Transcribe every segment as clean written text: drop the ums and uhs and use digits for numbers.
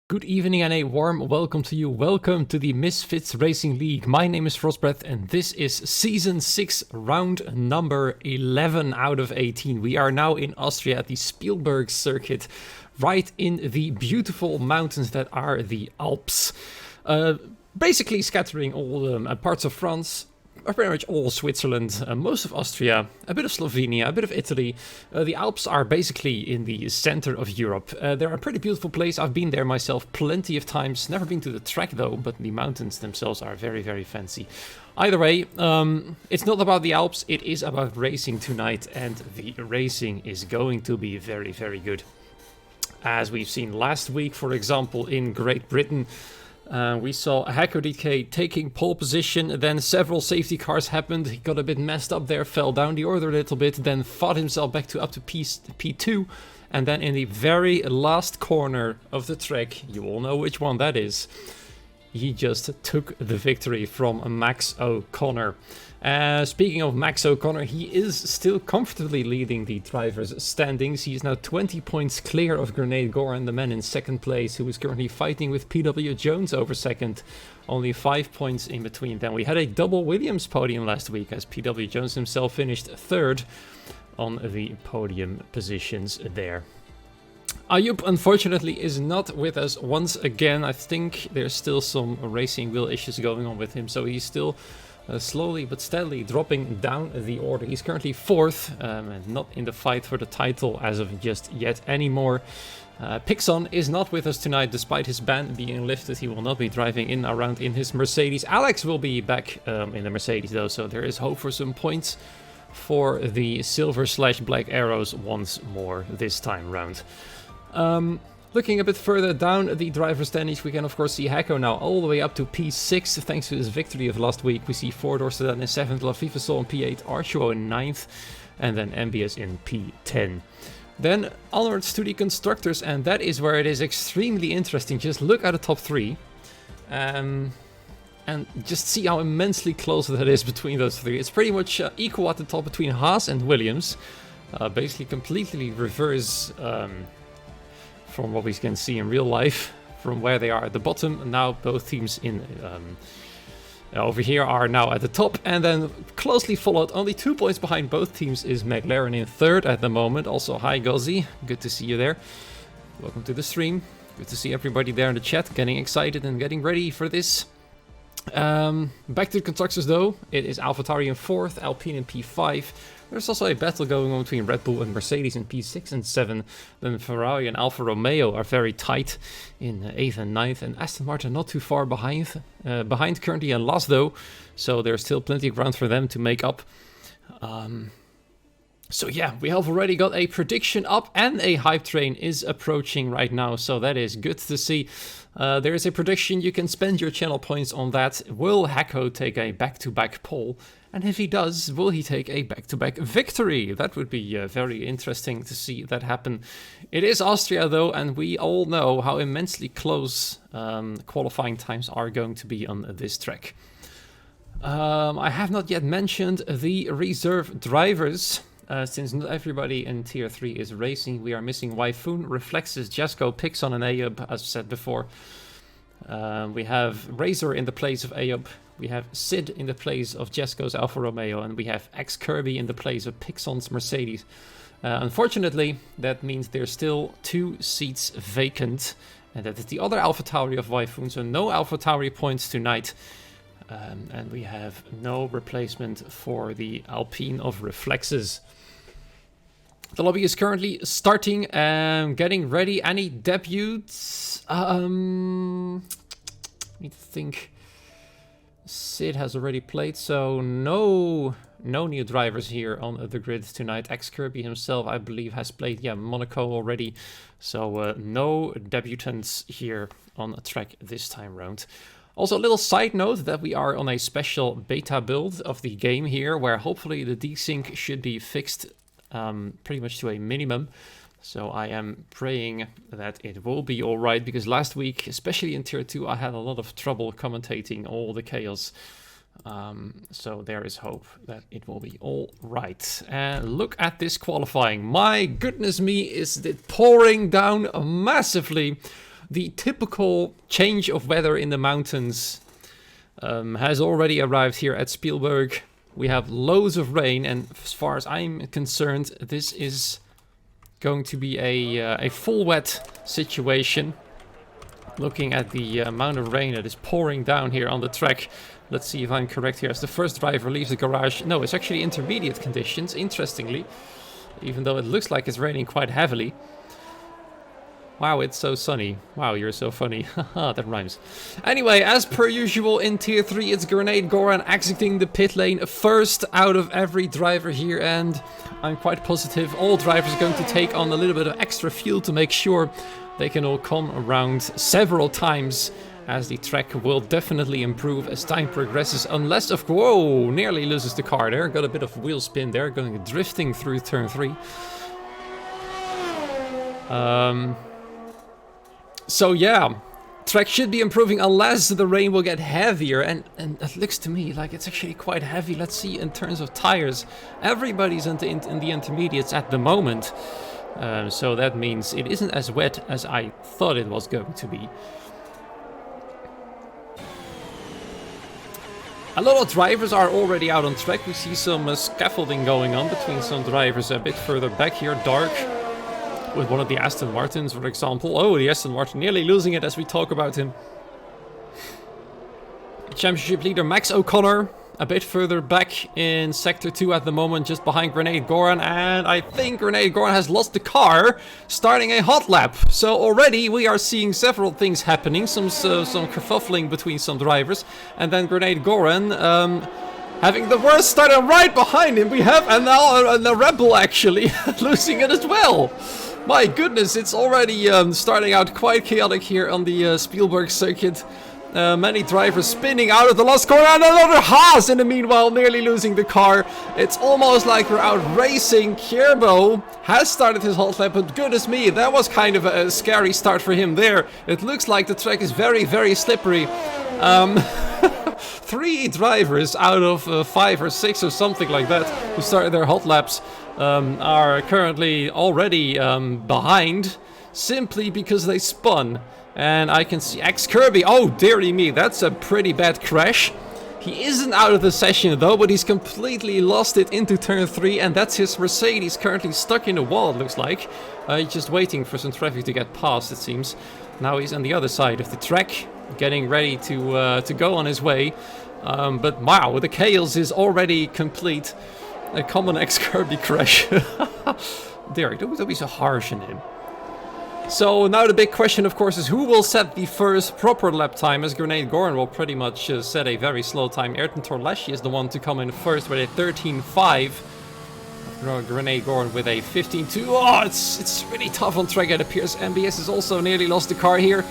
Good evening and a warm welcome to you. Welcome to the Misfits Racing League. My name is Frostbreath and this is Season 6, round number 11 out of 18. We are now in Austria at the Spielberg circuit, right in the beautiful mountains that are the Alps. Basically scattering all parts of France, pretty much all Switzerland, most of Austria, a bit of Slovenia, a bit of Italy. The Alps are basically in the center of Europe. They're a pretty beautiful place. I've been there myself plenty of times. Never been to the track though, but the mountains themselves are very, very fancy. Either way, it's not about the Alps, it is about racing tonight, and the racing is going to be very, very good. As we've seen last week, for example, in Great Britain, we saw Hacker DK taking pole position, then several safety cars happened, he got a bit messed up there, fell down the order a little bit, then fought himself back to up to P2, and then in the very last corner of the track, you all know which one that is, he just took the victory from Max O'Connor. Speaking of Max O'Connor, he is still comfortably leading the drivers' standings. He is now 20 points clear of Grenade Goran, the man in second place, who is currently fighting with PW Jones over second. Only 5 points in between them. We had a double Williams podium last week, as PW Jones himself finished third on the podium positions there. Ayub, unfortunately, is not with us once again. I think there's still some racing wheel issues going on with him, so he's still slowly but steadily dropping down the order. He's currently fourth and not in the fight for the title as of just yet anymore. Pixon is not with us tonight despite his ban being lifted. He will not be driving in around in his Mercedes. Alex will be back in the Mercedes though, so there is hope for some points for the silver/black arrows once more this time round. Looking a bit further down the driver's standings, we can of course see Hacko now all the way up to P6 thanks to his victory of last week. We see Ford Orstedan in 7th, Lafifasol in P8, Archuo in 9th, and then MBS in P10. Then onwards to the constructors, and that is where it is extremely interesting. Just look at the top 3 and just see how immensely close that is between those 3. It's pretty much equal at the top between Haas and Williams. Basically completely reverse from what we can see in real life, from where they are at the bottom. Now both teams in over here are now at the top, and then closely followed, only 2 points behind both teams, is McLaren in third at the moment. Also, hi Gozzy, good to see you there. Welcome to the stream. Good to see everybody there in the chat, getting excited and getting ready for this. Back to the constructors though, it is AlphaTauri in 4th, Alpine in P5. There's also a battle going on between Red Bull and Mercedes in P6 and 7. Then Ferrari and Alfa Romeo are very tight in 8th and 9th. And Aston Martin not too far behind currently and last though. So there's still plenty of ground for them to make up. So yeah, we have already got a prediction up and a hype train is approaching right now. So that is good to see. There is a prediction, you can spend your channel points on that. Will Hacko take a back-to-back pole? And if he does, will he take a back-to-back victory? That would be very interesting to see that happen. It is Austria though, and we all know how immensely close qualifying times are going to be on this track. I have not yet mentioned the reserve drivers. Since not everybody in Tier 3 is racing, we are missing Wyfoon, Reflexes, Jasko, Pixon and Ayub, as said before. We have Razor in the place of Ayub. We have Sid in the place of Jasko's Alfa Romeo, and we have X Kirby in the place of Pixon's Mercedes. Unfortunately, that means there's still 2 seats vacant, and that is the other AlphaTauri of Wyfoon, so no AlphaTauri points tonight. And we have no replacement for the Alpine of Reflexes. The lobby is currently starting and getting ready. Any debuts? Need to think. Sid has already played, so no new drivers here on the grid tonight. X Kirby himself, I believe, has played Monaco already, so no debutants here on a track this time round. Also, a little side note that we are on a special beta build of the game here, where hopefully the desync should be fixed pretty much to a minimum. So I am praying that it will be alright, because last week, especially in Tier 2, I had a lot of trouble commentating all the chaos. So there is hope that it will be alright. And look at this qualifying. My goodness me, is it pouring down massively. The typical change of weather in the mountains has already arrived here at Spielberg. We have loads of rain, and as far as I'm concerned, this is going to be a full wet situation. Looking at the amount of rain that is pouring down here on the track. Let's see if I'm correct here. As the first driver leaves the garage. No, it's actually intermediate conditions, interestingly. Even though it looks like it's raining quite heavily. Wow, it's so sunny. Wow, you're so funny. Haha, that rhymes. Anyway, as per usual in Tier 3, it's Grenade Goran exiting the pit lane first out of every driver here. And I'm quite positive all drivers are going to take on a little bit of extra fuel to make sure they can all come around several times, as the track will definitely improve as time progresses, unless of... Whoa, nearly loses the car there. Got a bit of wheel spin there, going drifting through turn 3. So yeah, track should be improving unless the rain will get heavier, and it looks to me like it's actually quite heavy. Let's see in terms of tires. Everybody's in the intermediates at the moment. So that means it isn't as wet as I thought it was going to be. A lot of drivers are already out on track. We see some scaffolding going on between some drivers a bit further back here, dark. With one of the Aston Martins, for example. Oh, the Aston Martin nearly losing it as we talk about him. Championship leader Max O'Connor a bit further back in Sector 2 at the moment, just behind Grenade Goran. And I think Grenade Goran has lost the car, starting a hot lap. So already we are seeing several things happening. Some kerfuffling between some drivers. And then Grenade Goran having the worst start, and right behind him we have a Red Bull actually losing it as well. My goodness, it's already starting out quite chaotic here on the Spielberg circuit. Many drivers spinning out of the last corner, and another Haas in the meanwhile nearly losing the car. It's almost like we're out racing. Kierbo has started his hot lap, but goodness me, that was kind of a scary start for him there. It looks like the track is very, very slippery. 3 drivers out of 5 or 6 or something like that who started their hot laps are currently already behind, simply because they spun. And I can see Kirby. Oh, dearie me, that's a pretty bad crash. He isn't out of the session though, but he's completely lost it into turn 3, and that's his Mercedes currently stuck in the wall, it looks like. He's just waiting for some traffic to get past, it seems. Now he's on the other side of the track, getting ready to go on his way. But wow, the chaos is already complete. A common Kirby crash. Derek, don't be so harsh on him. So now the big question, of course, is who will set the first proper lap time, as Grenade Goran will pretty much set a very slow time. Ayrton Torleschi is the one to come in first with a 13.5. Grenade Goran with a 15.2. Oh, it's really tough on track, it appears. MBS has also nearly lost the car here.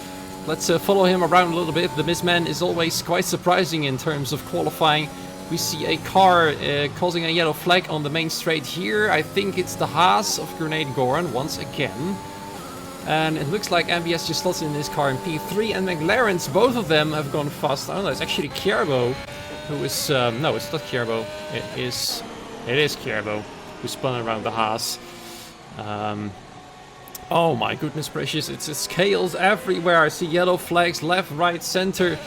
Let's follow him around a little bit. The Missman is always quite surprising in terms of qualifying. We see a car causing a yellow flag on the main straight here. I think it's the Haas of Grenade Goran once again. And it looks like MBS just slots in his car in P3, and McLaren's, both of them have gone fast. Oh no, it's actually Kierbo who is... no, it's not Kierbo. It is Kierbo who spun around the Haas. Oh my goodness gracious, it's chaos everywhere. I see yellow flags left, right, center.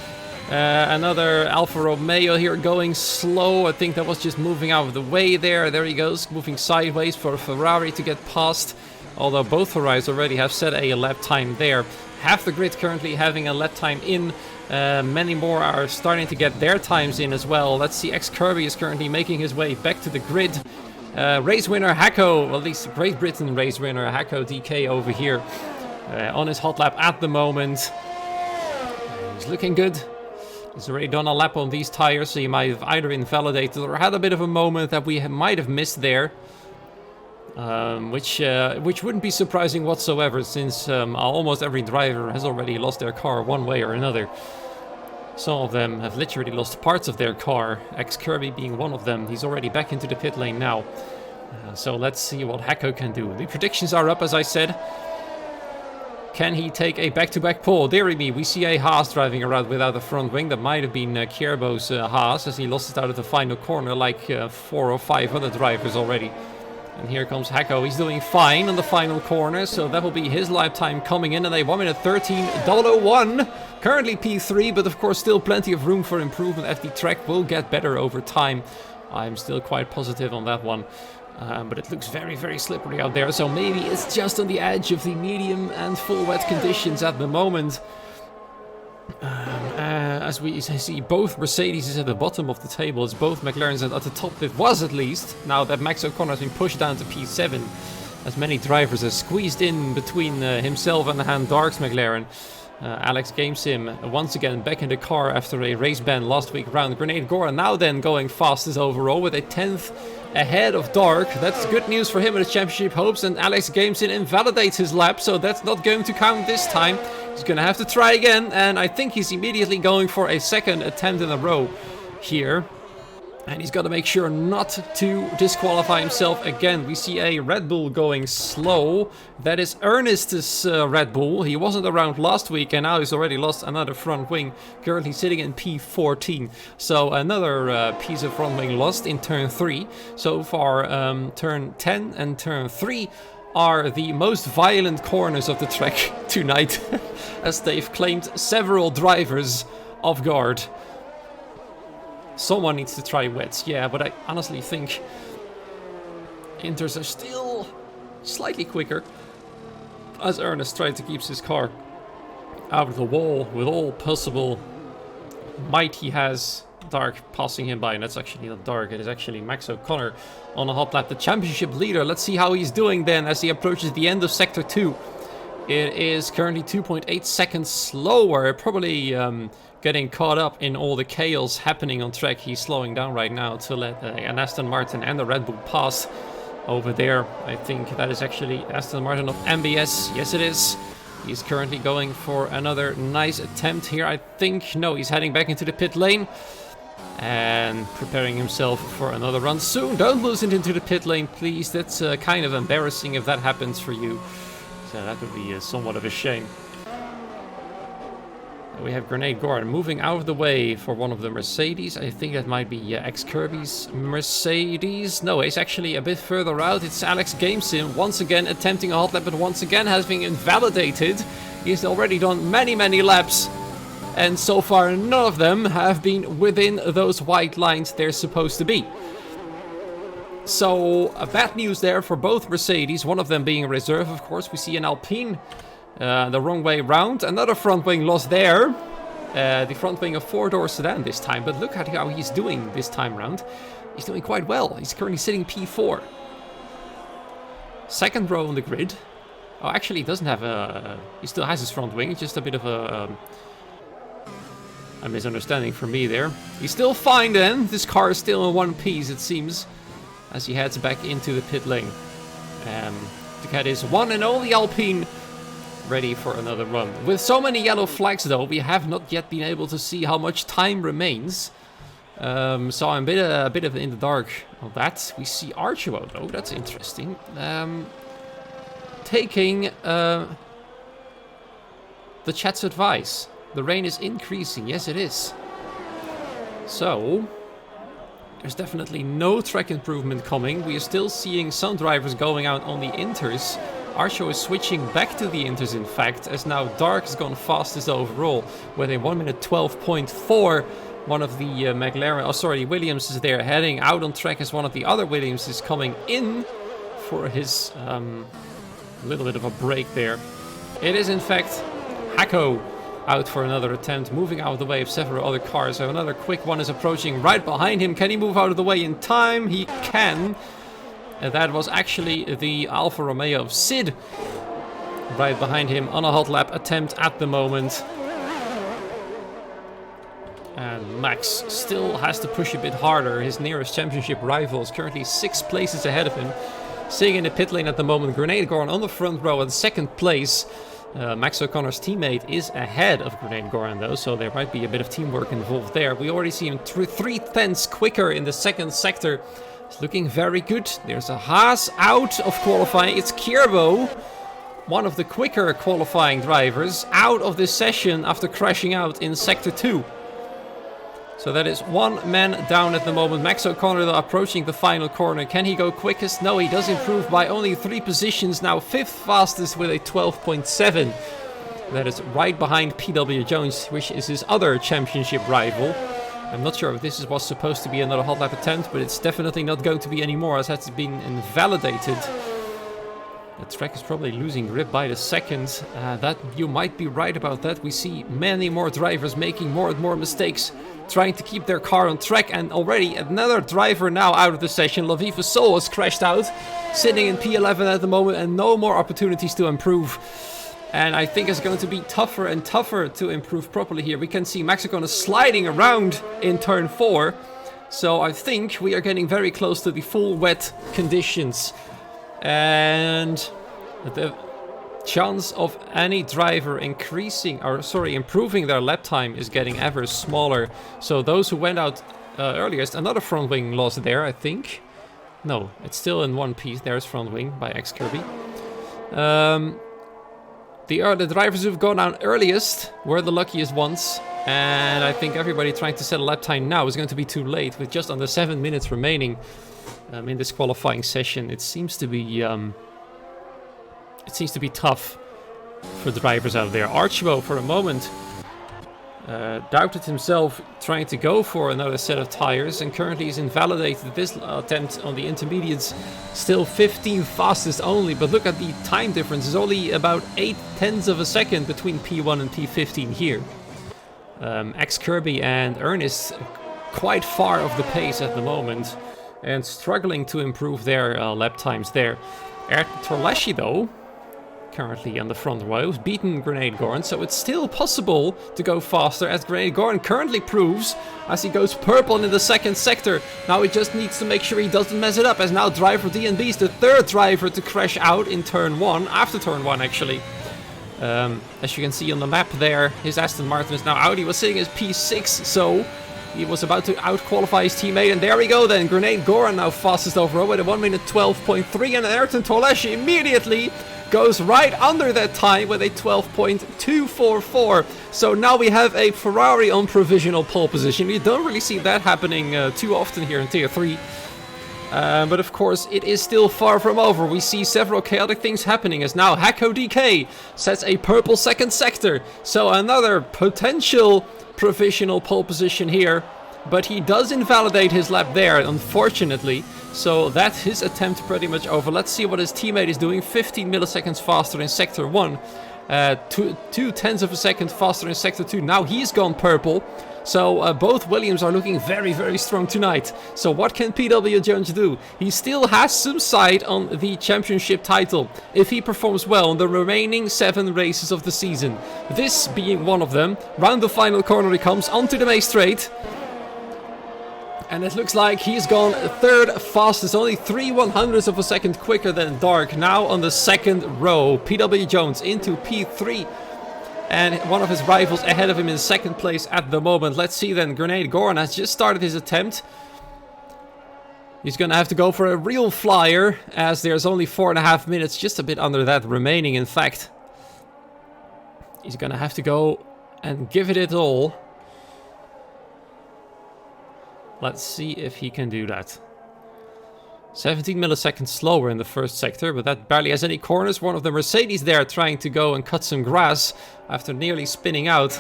Another Alfa Romeo here going slow. I think that was just moving out of the way there. There he goes, moving sideways for a Ferrari to get past. Although both Ferraris already have set a lap time there. Half the grid currently having a lap time in. Many more are starting to get their times in as well. Let's see, Kirby is currently making his way back to the grid. Race winner Hacko, well, at least Great Britain race winner Hacko DK over here. On his hot lap at the moment. He's looking good. He's already done a lap on these tires, so he might have either invalidated or had a bit of a moment that we might have missed there. Which wouldn't be surprising whatsoever, since almost every driver has already lost their car one way or another. Some of them have literally lost parts of their car, Kirby being one of them. He's already back into the pit lane now. So let's see what Hacko can do. The predictions are up, as I said. Can he take a back-to-back pole? Dearie me, we see a Haas driving around without a front wing. That might have been Kierbo's Haas, as he lost it out of the final corner like 4 or 5 other drivers already. And here comes Hacko. He's doing fine on the final corner, so that will be his lap time coming in. And a 1 minute 13.01. Currently P3, but of course still plenty of room for improvement as the track will get better over time. I'm still quite positive on that one. But it looks very, very slippery out there. So maybe it's just on the edge of the medium and full wet conditions at the moment. As we see, both Mercedes is at the bottom of the table. It's both McLarens at the top. It was at least. Now that Max O'Connor has been pushed down to P7. As many drivers are squeezed in between himself and Han Dark's McLaren. Alex Gamesim once again back in the car after a race ban last week round. Grenade Goran now then going fastest overall with a 10th ahead of Dark. That's good news for him in his championship hopes, and Alex Gamesim invalidates his lap, so that's not going to count this time. He's gonna have to try again, and I think he's immediately going for a second attempt in a row here. And he's got to make sure not to disqualify himself again. We see a Red Bull going slow. That is Ernest's Red Bull. He wasn't around last week and now he's already lost another front wing. Currently sitting in P14. So another piece of front wing lost in turn 3. So far turn 10 and turn 3 are the most violent corners of the track tonight. As they've claimed several drivers off guard. Someone needs to try wets, yeah, but I honestly think Inters are still slightly quicker as Ernest tries to keep his car out of the wall with all possible might he has. Dark passing him by, and that's actually not Dark, it is actually Max O'Connor on a hot lap, the championship leader. Let's see how he's doing then as he approaches the end of Sector 2. It is currently 2.8 seconds slower, probably getting caught up in all the chaos happening on track. He's slowing down right now to let an Aston Martin and the Red Bull pass over there. I think that is actually Aston Martin of MBS. Yes, it is. He's currently going for another nice attempt here, I think. No, he's heading back into the pit lane and preparing himself for another run soon. Don't lose it into the pit lane, please. That's kind of embarrassing if that happens for you. So that would be somewhat of a shame. We have Grenade Goran moving out of the way for one of the Mercedes. I think that might be X-Kirby's Mercedes. No, he's actually a bit further out. It's Alex Gamesim once again attempting a hot lap, but once again has been invalidated. He's already done many, many laps. And so far, none of them have been within those white lines they're supposed to be. So, bad news there for both Mercedes. One of them being a reserve, of course. We see an Alpine the wrong way round. Another front wing lost there. The front wing of 4-door sedan this time. But look at how he's doing this time round. He's doing quite well. He's currently sitting P4. Second row on the grid. Oh, actually, he doesn't have a... He still has his front wing. It's just a bit of a misunderstanding for me there. He's still fine then. This car is still in one piece, it seems, as he heads back into the pit lane. To get his one and only Alpine ready for another run. With so many yellow flags though, we have not yet been able to see how much time remains. So I'm a bit of in the dark on that. We see Archibald though, that's interesting. Taking the chat's advice. The rain is increasing, yes it is. So, there's definitely no track improvement coming. We are still seeing some drivers going out on the inters. Archo is switching back to the inters in fact, as now Dark has gone fastest overall with a 1 minute 12.4. One of the Williams is there heading out on track as one of the other Williams is coming in for his little bit of a break there. It is in fact Hacko out for another attempt, moving out of the way of several other cars. So another quick one is approaching right behind him. Can he move out of the way in time? He can. And that was actually the Alfa Romeo of Sid right behind him on a hot lap attempt at the moment. And Max still has to push a bit harder. His nearest championship rival is currently 6 places ahead of him. Sitting in the pit lane at the moment, Grenade Goran on the front row in second place. Max O'Connor's teammate is ahead of Grenade Goran though, so there might be a bit of teamwork involved there. We already see him 3/10 quicker in the second sector. It's looking very good. There's a Haas out of qualifying. It's Kierbo, one of the quicker qualifying drivers, out of this session after crashing out in sector 2. So that is one man down at the moment. Max O'Connor though approaching the final corner. Can he go quickest? No, he does improve by only 3 positions. Now 5th fastest with a 12.7. That is right behind PW Jones, which is his other championship rival. I'm not sure if this was supposed to be another hot lap attempt, but it's definitely not going to be anymore as that's been invalidated. The track is probably losing grip by the second. That you might be right about that. We see many more drivers making more and more mistakes, trying to keep their car on track, and already another driver now out of the session. Laviva Sol has crashed out, sitting in P11 at the moment, and no more opportunities to improve. And I think it's going to be tougher and tougher to improve properly here. We can see Max O'Connor sliding around in turn 4. So I think we are getting very close to the full wet conditions. And the chance of any driver improving their lap time is getting ever smaller. So those who went out earliest, another front wing loss there, I think. No, it's still in one piece. There's front wing by X Kirby. The drivers who've gone out earliest were the luckiest ones. And I think everybody trying to set a lap time now is going to be too late with just under 7 minutes remaining. In this qualifying session, it seems to be tough for drivers out there. Archibald, for a moment, doubted himself, trying to go for another set of tires, and currently is invalidated this attempt on the intermediates. Still 15th fastest only, but look at the time difference. There's only about 0.8 of a second between P1 and P15 here. X Kirby and Ernest quite far off the pace at the moment, and struggling to improve their lap times there. Torleschi, though, currently on the front row, has beaten Grenade Gorn, so it's still possible to go faster, as Grenade Gorn currently proves, as he goes purple in the second sector. Now he just needs to make sure he doesn't mess it up, as now driver DNB is the third driver to crash out in turn 1, after turn 1 actually. As you can see on the map there, his Aston Martin is now out. He was sitting as P6, so he was about to out-qualify his teammate, and there we go then. Grenade Goran now fastest overall with a 1 minute 12.3, and Ayrton Torleschi immediately goes right under that time with a 12.244. So now we have a Ferrari on provisional pole position. You don't really see that happening too often here in Tier 3. But of course, it is still far from over. We see several chaotic things happening as now Hacko DK sets a purple second sector. So another potential provisional pole position here, but he does invalidate his lap there, unfortunately. So that's his attempt pretty much over. Let's see what his teammate is doing. 15 milliseconds faster in sector 1. 2/10 of a second faster in sector 2. Now he's gone purple. So both Williams are looking very, very strong tonight. So what can PW Jones do? He still has some sight on the championship title if he performs well in the remaining 7 races of the season. This being one of them. Round the final corner he comes onto the May Straight. And it looks like he's gone third fastest, only 3/100ths of a second quicker than Dark. Now on the second row, PW Jones into P3. And one of his rivals ahead of him in second place at the moment. Let's see then, Grenade Goran has just started his attempt. He's going to have to go for a real flyer, as there's only 4.5 minutes, just a bit under that remaining in fact. He's going to have to go and give it all. Let's see if he can do that. 17 milliseconds slower in the first sector, but that barely has any corners. One of the Mercedes there trying to go and cut some grass after nearly spinning out,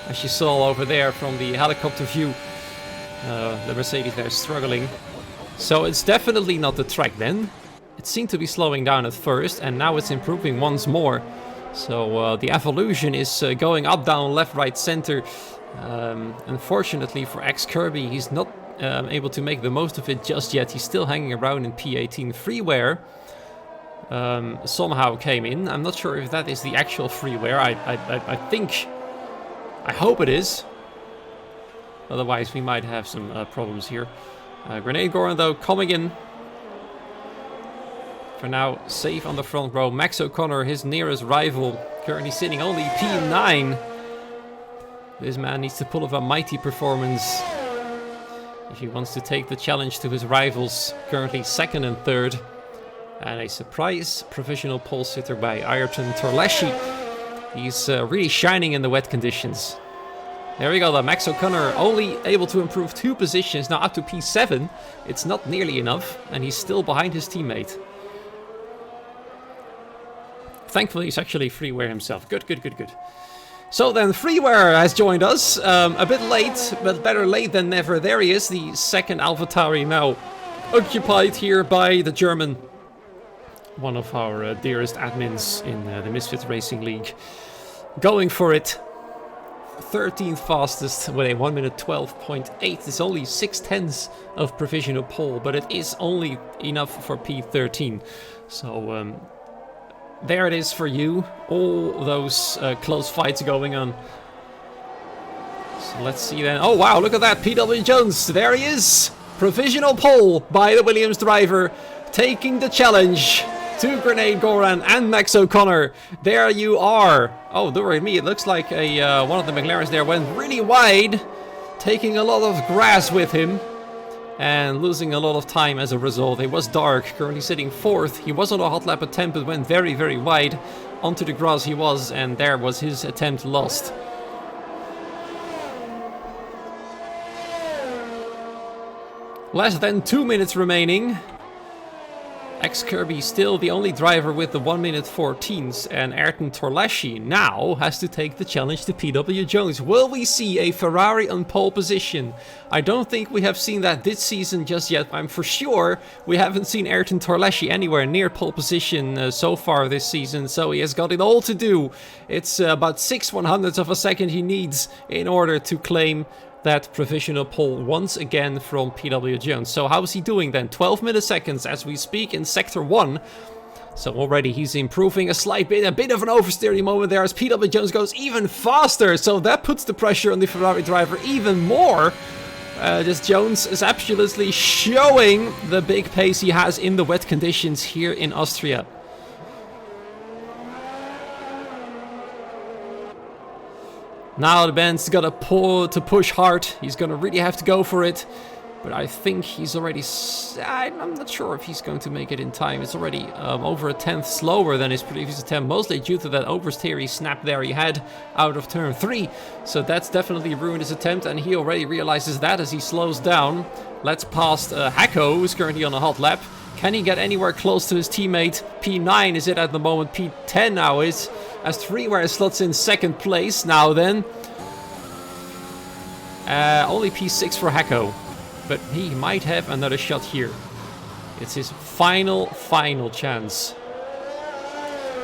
as you saw over there from the helicopter view. The Mercedes there struggling. So it's definitely not the track then. It seemed to be slowing down at first, and now it's improving once more. So the evolution is going up, down, left, right, center. Unfortunately for X Kirby, he's not able to make the most of it just yet. He's still hanging around in P18. Freeware somehow came in. I'm not sure if that is the actual freeware. I hope it is. Otherwise we might have some problems here. Grenade Goran though coming in. For now, safe on the front row. Max O'Connor, his nearest rival, currently sitting only P9. This man needs to pull off a mighty performance if he wants to take the challenge to his rivals, currently second and third. And a surprise provisional pole sitter by Ayrton Torleschi. He's really shining in the wet conditions. There we go, though. Max O'Connor only able to improve 2 positions, now up to P7. It's not nearly enough, and he's still behind his teammate. Thankfully, he's actually freeware himself. Good, good, good, good. So then, freeware has joined us. A bit late, but better late than never. There he is, the second AlphaTauri now occupied here by the German. One of our dearest admins in the Misfits Racing League. Going for it. 13th fastest with a 1 minute 12.8. It's only 6/10 of provisional pole, but it is only enough for P13. So there it is for you. All those close fights going on. So let's see then. Oh wow, look at that. PW Jones, there he is. Provisional pole by the Williams driver, taking the challenge to Grenade Goran and Max O'Connor. There you are. Oh, don't worry me. It looks like one of the McLarens there went really wide, taking a lot of grass with him and losing a lot of time as a result. It was dark, currently sitting 4th. He was on a hot lap attempt, but went very, very wide. Onto the grass he was, and there was his attempt lost. Less than 2 minutes remaining. X-Kirby still the only driver with the 1 minute 14s, and Ayrton Torleschi now has to take the challenge to PW Jones. Will we see a Ferrari on pole position? I don't think we have seen that this season just yet. I'm for sure we haven't seen Ayrton Torleschi anywhere near pole position so far this season, so he has got it all to do. It's about 6/100ths of a second he needs in order to claim that provisional pole once again from PW Jones. So how is he doing then? 12 milliseconds as we speak in sector 1. So already he's improving a slight bit, a bit of an oversteering moment there as PW Jones goes even faster. So that puts the pressure on the Ferrari driver even more. Just Jones is absolutely showing the big pace he has in the wet conditions here in Austria. Now the band's got to push hard. He's gonna really have to go for it. But I think he's already... I'm not sure if he's going to make it in time. It's already over a 10th slower than his previous attempt. Mostly due to that oversteer snap there he had out of turn 3. So that's definitely ruined his attempt. And he already realizes that as he slows down. Let's pass Hacko, who's currently on a hot lap. Can he get anywhere close to his teammate? P9 is it at the moment. P10 now is... as Freeware slots in 2nd place now then. Only P6 for Hacko. But he might have another shot here. It's his final chance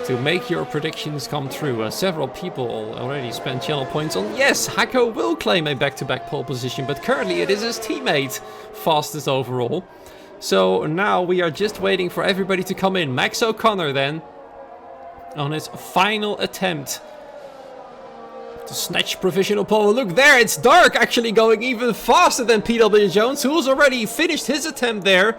to make your predictions come true. Several people already spent channel points on, yes, Hacko will claim a back-to-back pole position, but currently it is his teammate fastest overall. So now we are just waiting for everybody to come in. Max O'Connor then, on his final attempt to snatch provisional pole. Look there, it's Dark actually going even faster than PW Jones, who's already finished his attempt there.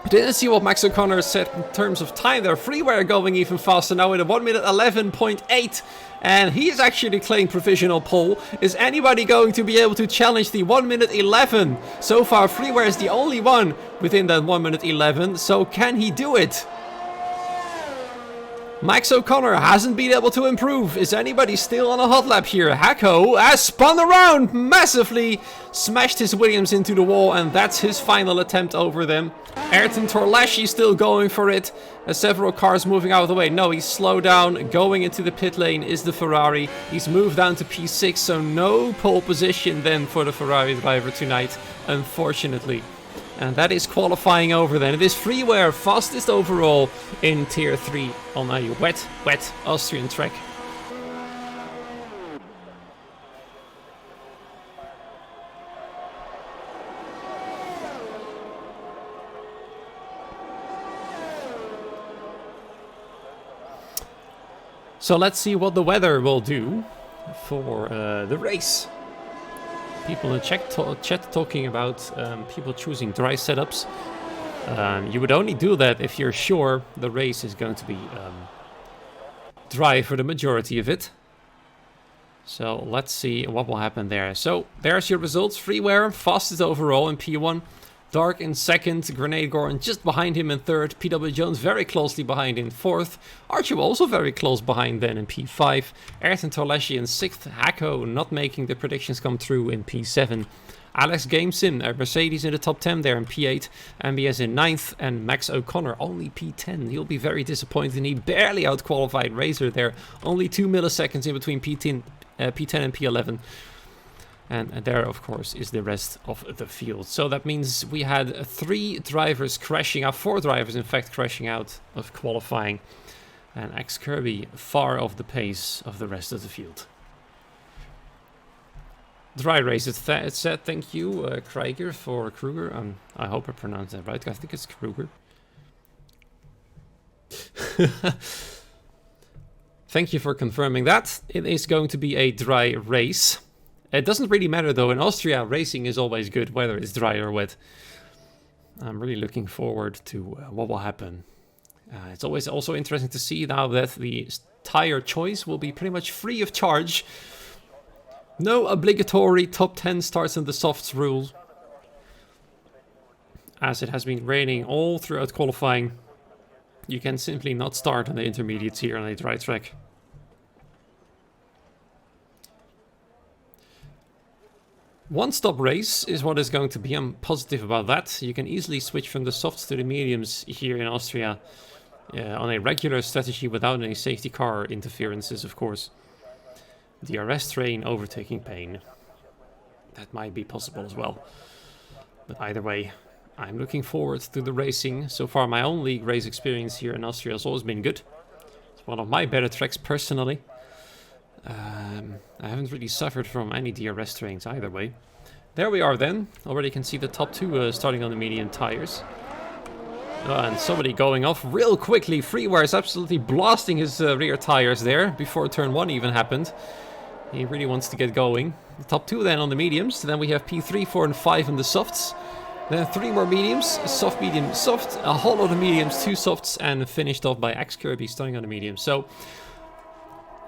Didn't see what Max O'Connor said in terms of time there. Freeware going even faster now with a 1 minute 11.8. And he's actually claimed provisional pole. Is anybody going to be able to challenge the 1 minute 11? So far, Freeware is the only one within that 1 minute 11. So can he do it? Max O'Connor hasn't been able to improve. Is anybody still on a hot lap here? Hacko has spun around massively, smashed his Williams into the wall, and that's his final attempt over them. Ayrton Torleschi still going for it. Several cars moving out of the way. No, he's slowed down. Going into the pit lane is the Ferrari. He's moved down to P6, so no pole position then for the Ferrari driver tonight, unfortunately. And that is qualifying over then. It is Freeware fastest overall in Tier 3 on a wet Austrian track. So let's see what the weather will do for the race. People in chat talking about people choosing dry setups. You would only do that if you're sure the race is going to be dry for the majority of it. So let's see what will happen there. So there's your results. Freeware fastest overall in P1. Dark in second, Grenade Goran just behind him in third, PW Jones very closely behind in fourth, Archie also very close behind then in P5, Ayrton Torleshi in sixth, Hako not making the predictions come true in P7, Alex Gamesim, Mercedes in the top 10 there in P8, MBS in 9th, and Max O'Connor only P10. He'll be very disappointed. He barely outqualified Razor there, only 2 milliseconds in between P10 and P11. And there, of course, is the rest of the field. So that means we had 3 drivers crashing out, 4 drivers, in fact, crashing out of qualifying. And X Kirby far off the pace of the rest of the field. Dry race, it said thank you, Krieger, for Kruger. I hope I pronounced that right. I think it's Kruger. Thank you for confirming that. It is going to be a dry race. It doesn't really matter though. In Austria, racing is always good, whether it's dry or wet. I'm really looking forward to what will happen. It's always also interesting to see now that the tire choice will be pretty much free of charge. No obligatory top 10 starts in the softs rule, as it has been raining all throughout qualifying. You can simply not start on the intermediates here on a dry track. One-stop race is what is going to be. I'm positive about that. You can easily switch from the softs to the mediums here in Austria on a regular strategy without any safety car interferences, of course. DRS train overtaking pain. That might be possible as well. But either way, I'm looking forward to the racing. So far, my own league race experience here in Austria has always been good. It's one of my better tracks personally. I haven't really suffered from any DRS trains either way. There we are then. Already can see the top 2 starting on the medium tires. And somebody going off real quickly. Freeware is absolutely blasting his rear tires there before turn 1 even happened. He really wants to get going. The top 2 then on the mediums. Then we have P3, 4 and 5 in the softs. Then 3 more mediums. Soft, medium, soft. A whole lot of mediums, 2 softs, and finished off by X Kirby starting on the mediums. So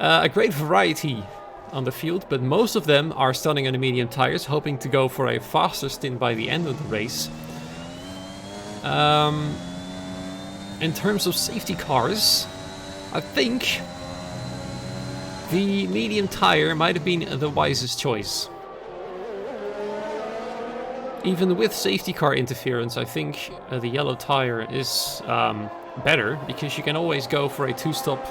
a great variety on the field, but most of them are starting on the medium tires, hoping to go for a faster stint by the end of the race. In terms of safety cars, I think the medium tire might have been the wisest choice. Even with safety car interference, I think the yellow tire is better, because you can always go for a 2-stop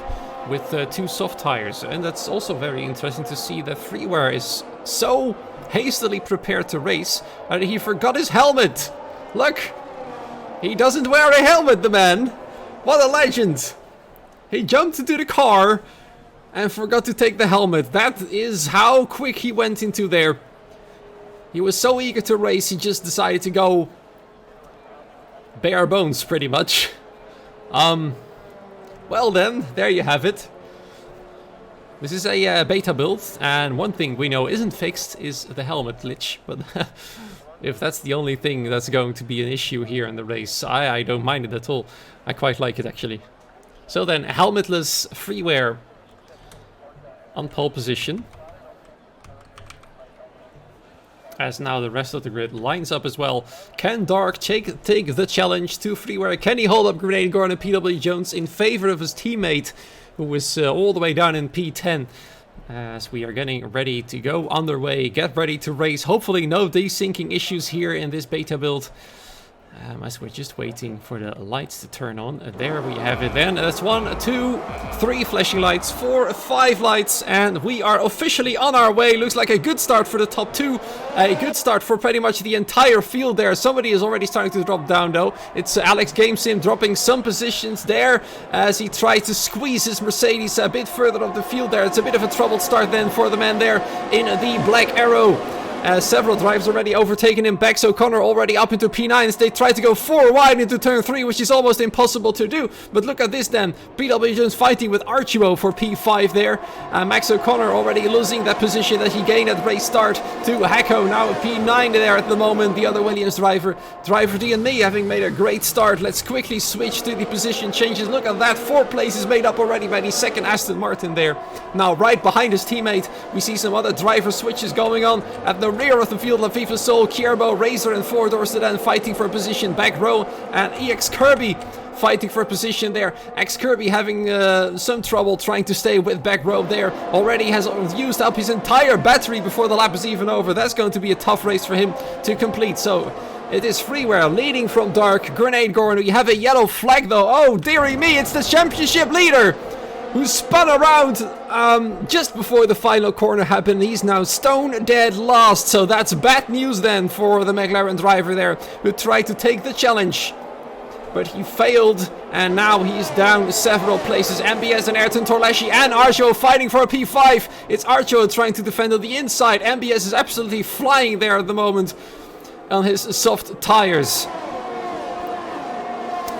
with 2 soft tires. And that's also very interesting to see that Freeware is so hastily prepared to race that he forgot his helmet. Look! He doesn't wear a helmet, the man! What a legend! He jumped into the car and forgot to take the helmet. That is how quick he went into there. He was so eager to race, he just decided to go bare bones, pretty much. Well then, there you have it. This is a beta build, and one thing we know isn't fixed is the helmet glitch. But if that's the only thing that's going to be an issue here in the race, I don't mind it at all. I quite like it, actually. So then, helmetless Freeware on pole position. As now the rest of the grid lines up as well. Can Dark take the challenge to Freeware? Can he hold up Grenade Goran and PW Jones in favor of his teammate, who is all the way down in P10? As we are getting ready to go underway, get ready to race. Hopefully no desyncing issues here in this beta build. As we're just waiting for the lights to turn on. There we have it then. That's 1, 2, 3 flashing lights, 4, 5 lights, and we are officially on our way. Looks like a good start for the top 2. A good start for pretty much the entire field there. Somebody is already starting to drop down though. It's Alex Gamesim dropping some positions there as he tries to squeeze his Mercedes a bit further up the field there. It's a bit of a troubled start then for the man there in the black arrow. Several drivers already overtaken him. Bex O'Connor already up into P9 as they try to go 4 wide into turn 3, which is almost impossible to do. But look at this then. PW Jones fighting with Archibald for P5 there. Max O'Connor already losing that position that he gained at race start to Hako. Now P9 there at the moment. The other Williams driver. Driver D and me having made a great start. Let's quickly switch to the position changes. Look at that. 4 places made up already by the second Aston Martin there. Now right behind his teammate, we see some other driver switches going on at the the rear of the field. Lafifa Soul, Kierbo, Razor and 4 Doors to then fighting for position. Back row and EX Kirby fighting for position there. X Kirby having some trouble trying to stay with back row there. Already has used up his entire battery before the lap is even over. That's going to be a tough race for him to complete. So it is Freeware leading from Dark. Grenade Gorn, we have a yellow flag though. Oh dearie me, it's the championship leader who spun around just before the final corner happened. He's now stone dead last. So that's bad news then for the McLaren driver there who tried to take the challenge. But he failed, and now he's down several places. MBS and Ayrton Torleschi and Arjo fighting for a P5. It's Arjo trying to defend on the inside. MBS is absolutely flying there at the moment on his soft tires.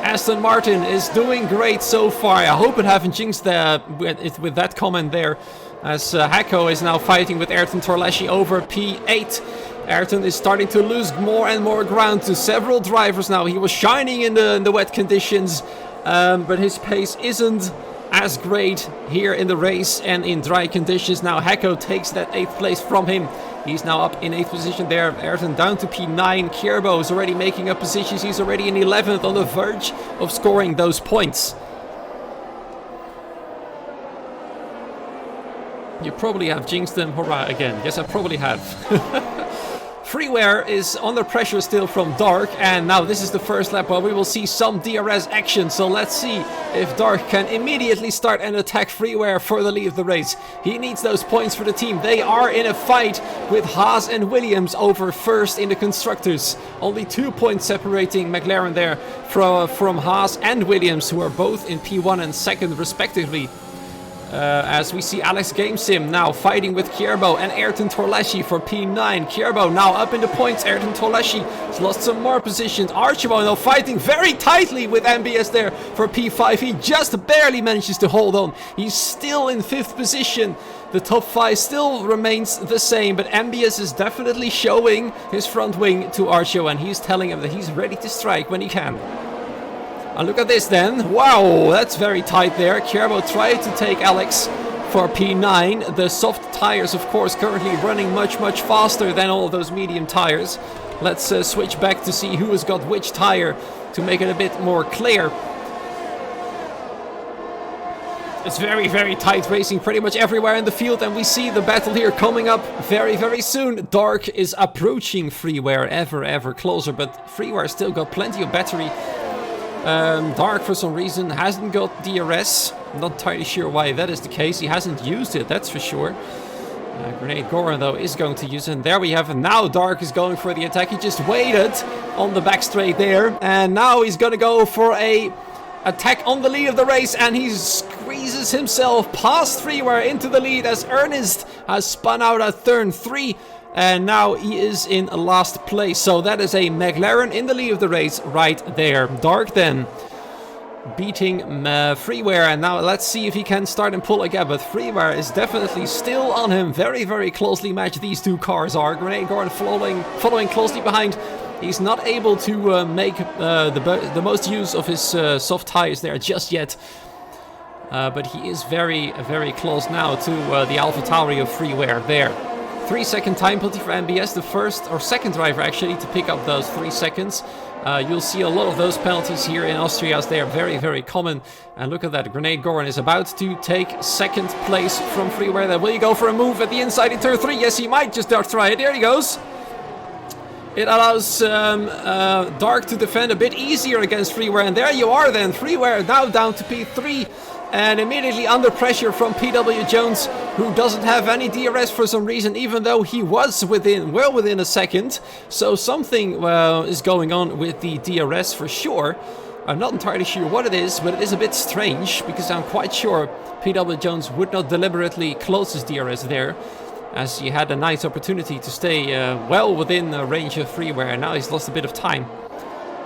Aston Martin is doing great so far. I hope it haven't jinxed with that comment there, as Hacko is now fighting with Ayrton Torleschi over P8. Ayrton is starting to lose more and more ground to several drivers now. He was shining in the wet conditions, but his pace isn't as great here in the race and in dry conditions. Now Hacko takes that 8th place from him. He's now up in 8th position there. Ayrton down to P9. Kierbo is already making up positions. He's already in 11th, on the verge of scoring those points. You probably have jinxed them. Hurrah again. Yes, I probably have. Freeware is under pressure still from Dark, and now this is the first lap where we will see some DRS action. So let's see if Dark can immediately start and attack Freeware for the lead of the race. He needs those points for the team. They are in a fight with Haas and Williams over first in the constructors. Only 2 points separating McLaren there from Haas and Williams, who are both in P1 and 2nd respectively. As we see Alex GameSim now fighting with Kierbo and Ayrton Torleschi for P9. Kierbo now up in the points. Ayrton Torleschi has lost some more positions. Archibald now fighting very tightly with MBS there for P5. He just barely manages to hold on. He's still in 5th position. The top 5 still remains the same, but MBS is definitely showing his front wing to Archo, and he's telling him that he's ready to strike when he can. And look at this then. Wow, that's very tight there. Kierbo tried to take Alex for P9. The soft tires, of course, currently running much faster than all of those medium tires. Let's switch back to see who has got which tire to make it a bit more clear. It's very tight racing pretty much everywhere in the field, and we see the battle here coming up very soon. Dark is approaching Freeware ever closer, but Freeware still got plenty of battery. Dark, for some reason, hasn't got DRS. I'm not entirely sure why that is the case. He hasn't used it, that's for sure. Grenade Goran, though, is going to use it. And there we have it. Now Dark is going for the attack. He just waited on the back straight there. And now he's going to go for a attack on the lead of the race. And he squeezes himself past Freeware into the lead as Ernest has spun out at turn 3. And now he is in last place. So that is a McLaren in the lead of the race right there. Dark then beating Freeware. And now let's see if he can start and pull a gap. But Freeware is definitely still on him. Very closely matched these two cars are. Grenade Gordon following closely behind. He's not able to make the most use of his soft tires there just yet. But he is very close now to the AlphaTauri of Freeware there. 3-second time penalty for MBS, the first or second driver actually to pick up those 3 seconds. You'll see a lot of those penalties here in Austria as they are very common. And look at that, Grenade Goran is about to take 2nd place from Freeware. There, will he go for a move at the inside in turn 3? Yes, he might just try it. There he goes. It allows Dark to defend a bit easier against Freeware. And there you are then, Freeware now down to P3. And immediately under pressure from PW Jones, who doesn't have any DRS for some reason, even though he was well within a second. So something is going on with the DRS for sure. I'm not entirely sure what it is, but it is a bit strange, because I'm quite sure PW Jones would not deliberately close his DRS there, as he had a nice opportunity to stay well within range of Freeware. Now he's lost a bit of time.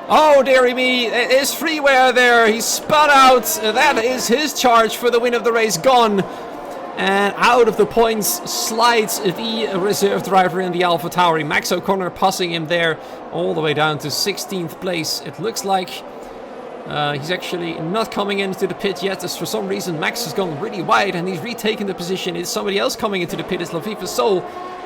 Oh, dearie me, it is Freeware there. He spun out. That is his charge for the win of the race gone. And out of the points slides the reserve driver in the AlphaTauri. Max O'Connor passing him there all the way down to 16th place. It looks like he's actually not coming into the pit yet, as for some reason Max has gone really wide and he's retaken the position. It's somebody else coming into the pit. It's Lafifa Soul.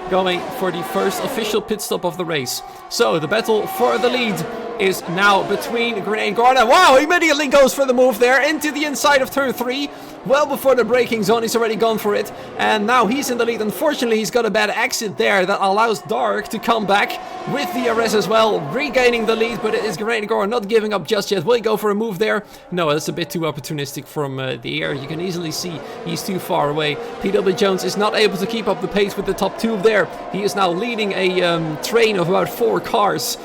going for the first official pit stop of the race. So the battle for the lead is now between Grenade Goran. Wow, he immediately goes for the move there into the inside of turn 3. Well before the braking zone, he's already gone for it. And now he's in the lead. Unfortunately, he's got a bad exit there that allows Dark to come back with the DRS as well, regaining the lead. But it is Grenade Goran not giving up just yet. Will he go for a move there? No, that's a bit too opportunistic from the air. You can easily see he's too far away. PW Jones is not able to keep up the pace with the top 2 there. He is now leading a train of about 4 cars.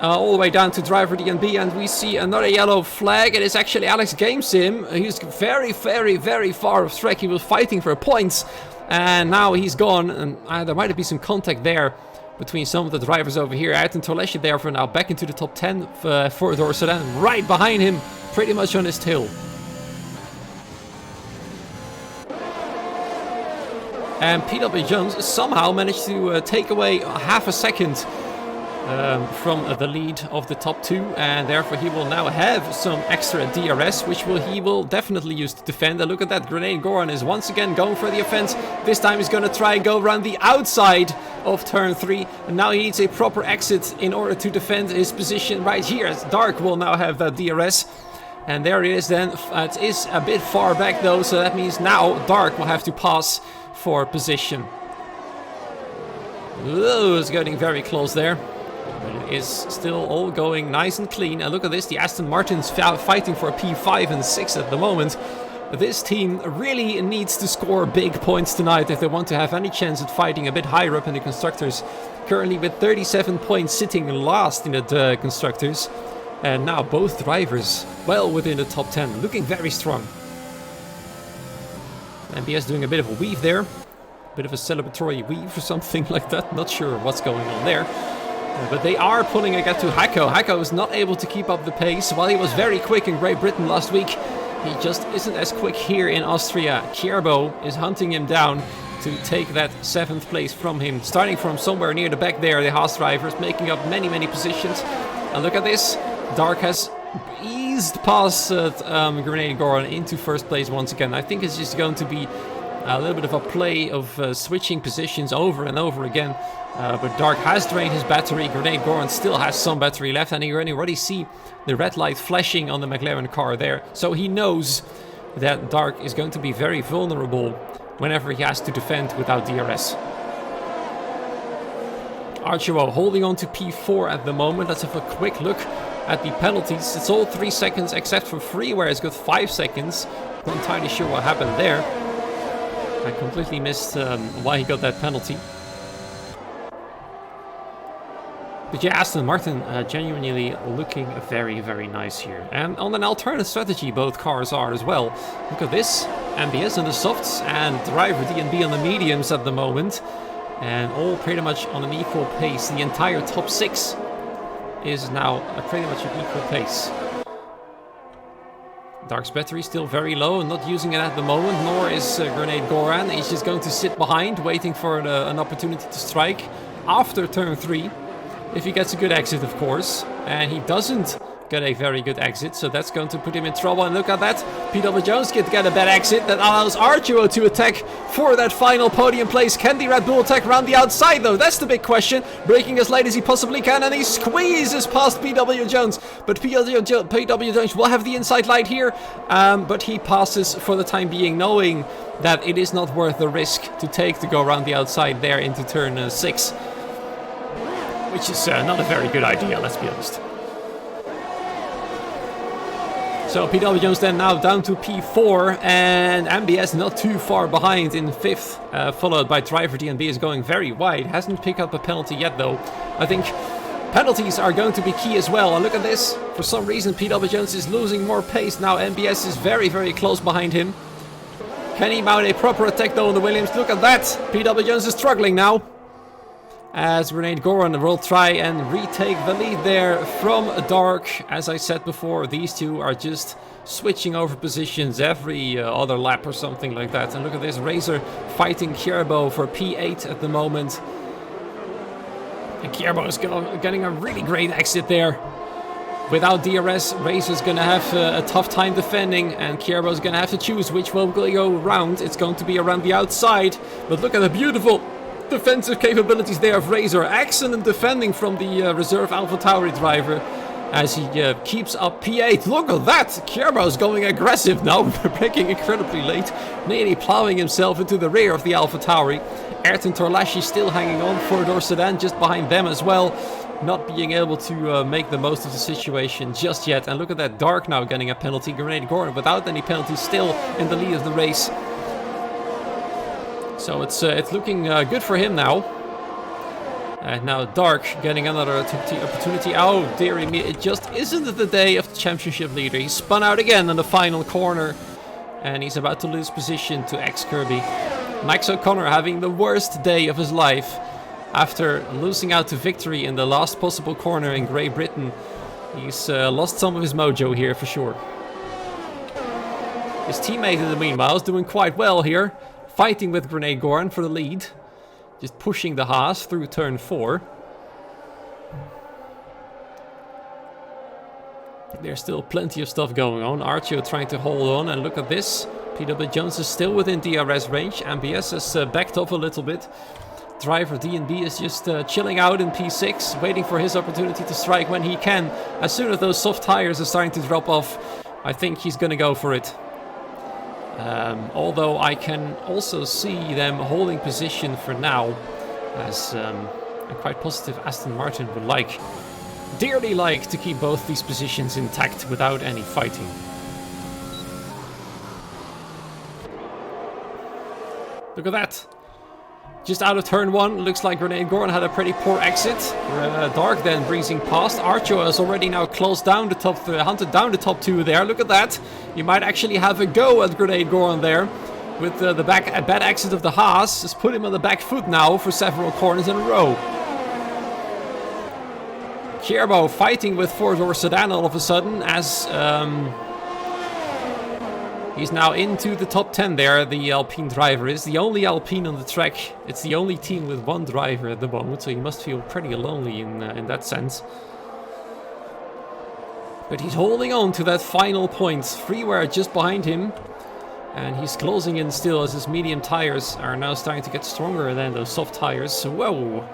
All the way down to driver DNB, and we see another yellow flag. It is actually Alex GameSim. He's very, very, very far off track. He was fighting for points, and now he's gone. And there might be some contact there between some of the drivers over here. Ayrton Toleschi there for now, back into the top 10 for Dorsedan, right behind him, pretty much on his tail. And PW Jones somehow managed to take away half a second from the lead of the top 2, and therefore he will now have some extra DRS, which he will definitely use to defend. And look at that, Grenade Goran is once again going for the offense. This time he's going to try and go around the outside of turn 3, and now he needs a proper exit in order to defend his position right here, as Dark will now have that DRS. And there it is then. It is a bit far back though, so that means now Dark will have to pass for position. Oh, it's getting very close there. But it is still all going nice and clean. And look at this, the Aston Martin's fighting for a P5 and 6 at the moment. This team really needs to score big points tonight if they want to have any chance at fighting a bit higher up in the Constructors. Currently with 37 points, sitting last in the Constructors. And now both drivers well within the top 10, looking very strong. MBS doing a bit of a weave there. A bit of a celebratory weave or something like that. Not sure what's going on there. But they are pulling a gap to Hacko. Hacko is not able to keep up the pace. While he was very quick in Great Britain last week, he just isn't as quick here in Austria. Kierbo is hunting him down to take that 7th place from him. Starting from somewhere near the back there, the Haas drivers making up many, many positions. And look at this. Dark has eased past Grenade Goran into first place once again. I think it's just going to be a little bit of a play of switching positions over and over again. But Dark has drained his battery. Grenade Goran still has some battery left, and you already see the red light flashing on the McLaren car there. So he knows that Dark is going to be very vulnerable whenever he has to defend without DRS. Archero holding on to P4 at the moment. Let's have a quick look at the penalties. It's all 3 seconds except for Free, where he's got 5 seconds. Not entirely sure what happened there. I completely missed why he got that penalty. But yeah, Aston Martin genuinely looking very, very nice here. And on an alternate strategy, both cars are as well. Look at this. MBS on the softs and driver DNB on the mediums at the moment. And all pretty much on an equal pace. The entire top 6 is now pretty much an equal pace. Dark's battery still very low and not using it at the moment, nor is Grenade Goran. He's just going to sit behind, waiting for an opportunity to strike after turn 3. If he gets a good exit, of course. And he doesn't get a very good exit, so that's going to put him in trouble. And look at that, PW Jones can get a bad exit that allows Archero to attack for that final podium place. Can the Red Bull attack around the outside though? That's the big question. Braking as late as he possibly can, and he squeezes past PW Jones. But PW Jones will have the inside light here, but he passes for the time being, knowing that it is not worth the risk to take to go around the outside there into turn 6. Which is not a very good idea, let's be honest. So PW Jones then now down to P4, and MBS not too far behind in 5th, followed by driver DNB is going very wide. Hasn't picked up a penalty yet though. I think penalties are going to be key as well. And look at this, for some reason PW Jones is losing more pace now. MBS is very, very close behind him. Can he mount a proper attack though on the Williams? Look at that, PW Jones is struggling now, as Grenade Goran will try and retake the lead there from Dark. As I said before, these two are just switching over positions every other lap or something like that. And look at this, Razor fighting Kierbo for P8 at the moment. And Kierbo is getting a really great exit there. Without DRS, Razor's going to have a tough time defending, and Kierbo's going to have to choose which will go around. It's going to be around the outside, but look at the beautiful defensive capabilities there of Razor. Excellent defending from the reserve AlphaTauri driver as he keeps up P8. Look at that! Kierbo's going aggressive now, braking incredibly late, nearly plowing himself into the rear of the AlphaTauri. Ayrton Torlashi still hanging on, four-door sedan just behind them as well. Not being able to make the most of the situation just yet. And look at that, Dark now getting a penalty. Grenade Goran without any penalties still in the lead of the race. So it's looking good for him now. And now Dark getting another opportunity. Oh dearie me, it just isn't the day of the championship leader. He spun out again in the final corner. And he's about to lose position to X-Kirby. Max O'Connor having the worst day of his life. After losing out to victory in the last possible corner in Great Britain, he's lost some of his mojo here for sure. His teammate in the meanwhile is doing quite well here, fighting with Grenade Goran for the lead. Just pushing the Haas through turn 4. There's still plenty of stuff going on. Archio trying to hold on, and look at this. PW Jones is still within DRS range. MBS has backed off a little bit. Driver DNB is just chilling out in P6, waiting for his opportunity to strike when he can. As soon as those soft tires are starting to drop off, I think he's going to go for it. Although I can also see them holding position for now, as I'm quite positive Aston Martin would dearly like to keep both these positions intact without any fighting. Look at that. Just out of turn 1, looks like Grenade Goran had a pretty poor exit. Dark then breezing past. Archo has already now closed down the top, hunted down the top 2 there. Look at that. You might actually have a go at Grenade Goran there. With the bad exit of the Haas. Has put him on the back foot now for several corners in a row. Kierbo fighting with four-door sedan all of a sudden as... he's now into the top 10 there, the Alpine driver is. The only Alpine on the track. It's the only team with one driver at the moment, so he must feel pretty lonely in that sense. But he's holding on to that final point. Freeware just behind him. And he's closing in still as his medium tires are now starting to get stronger than those soft tires. Whoa!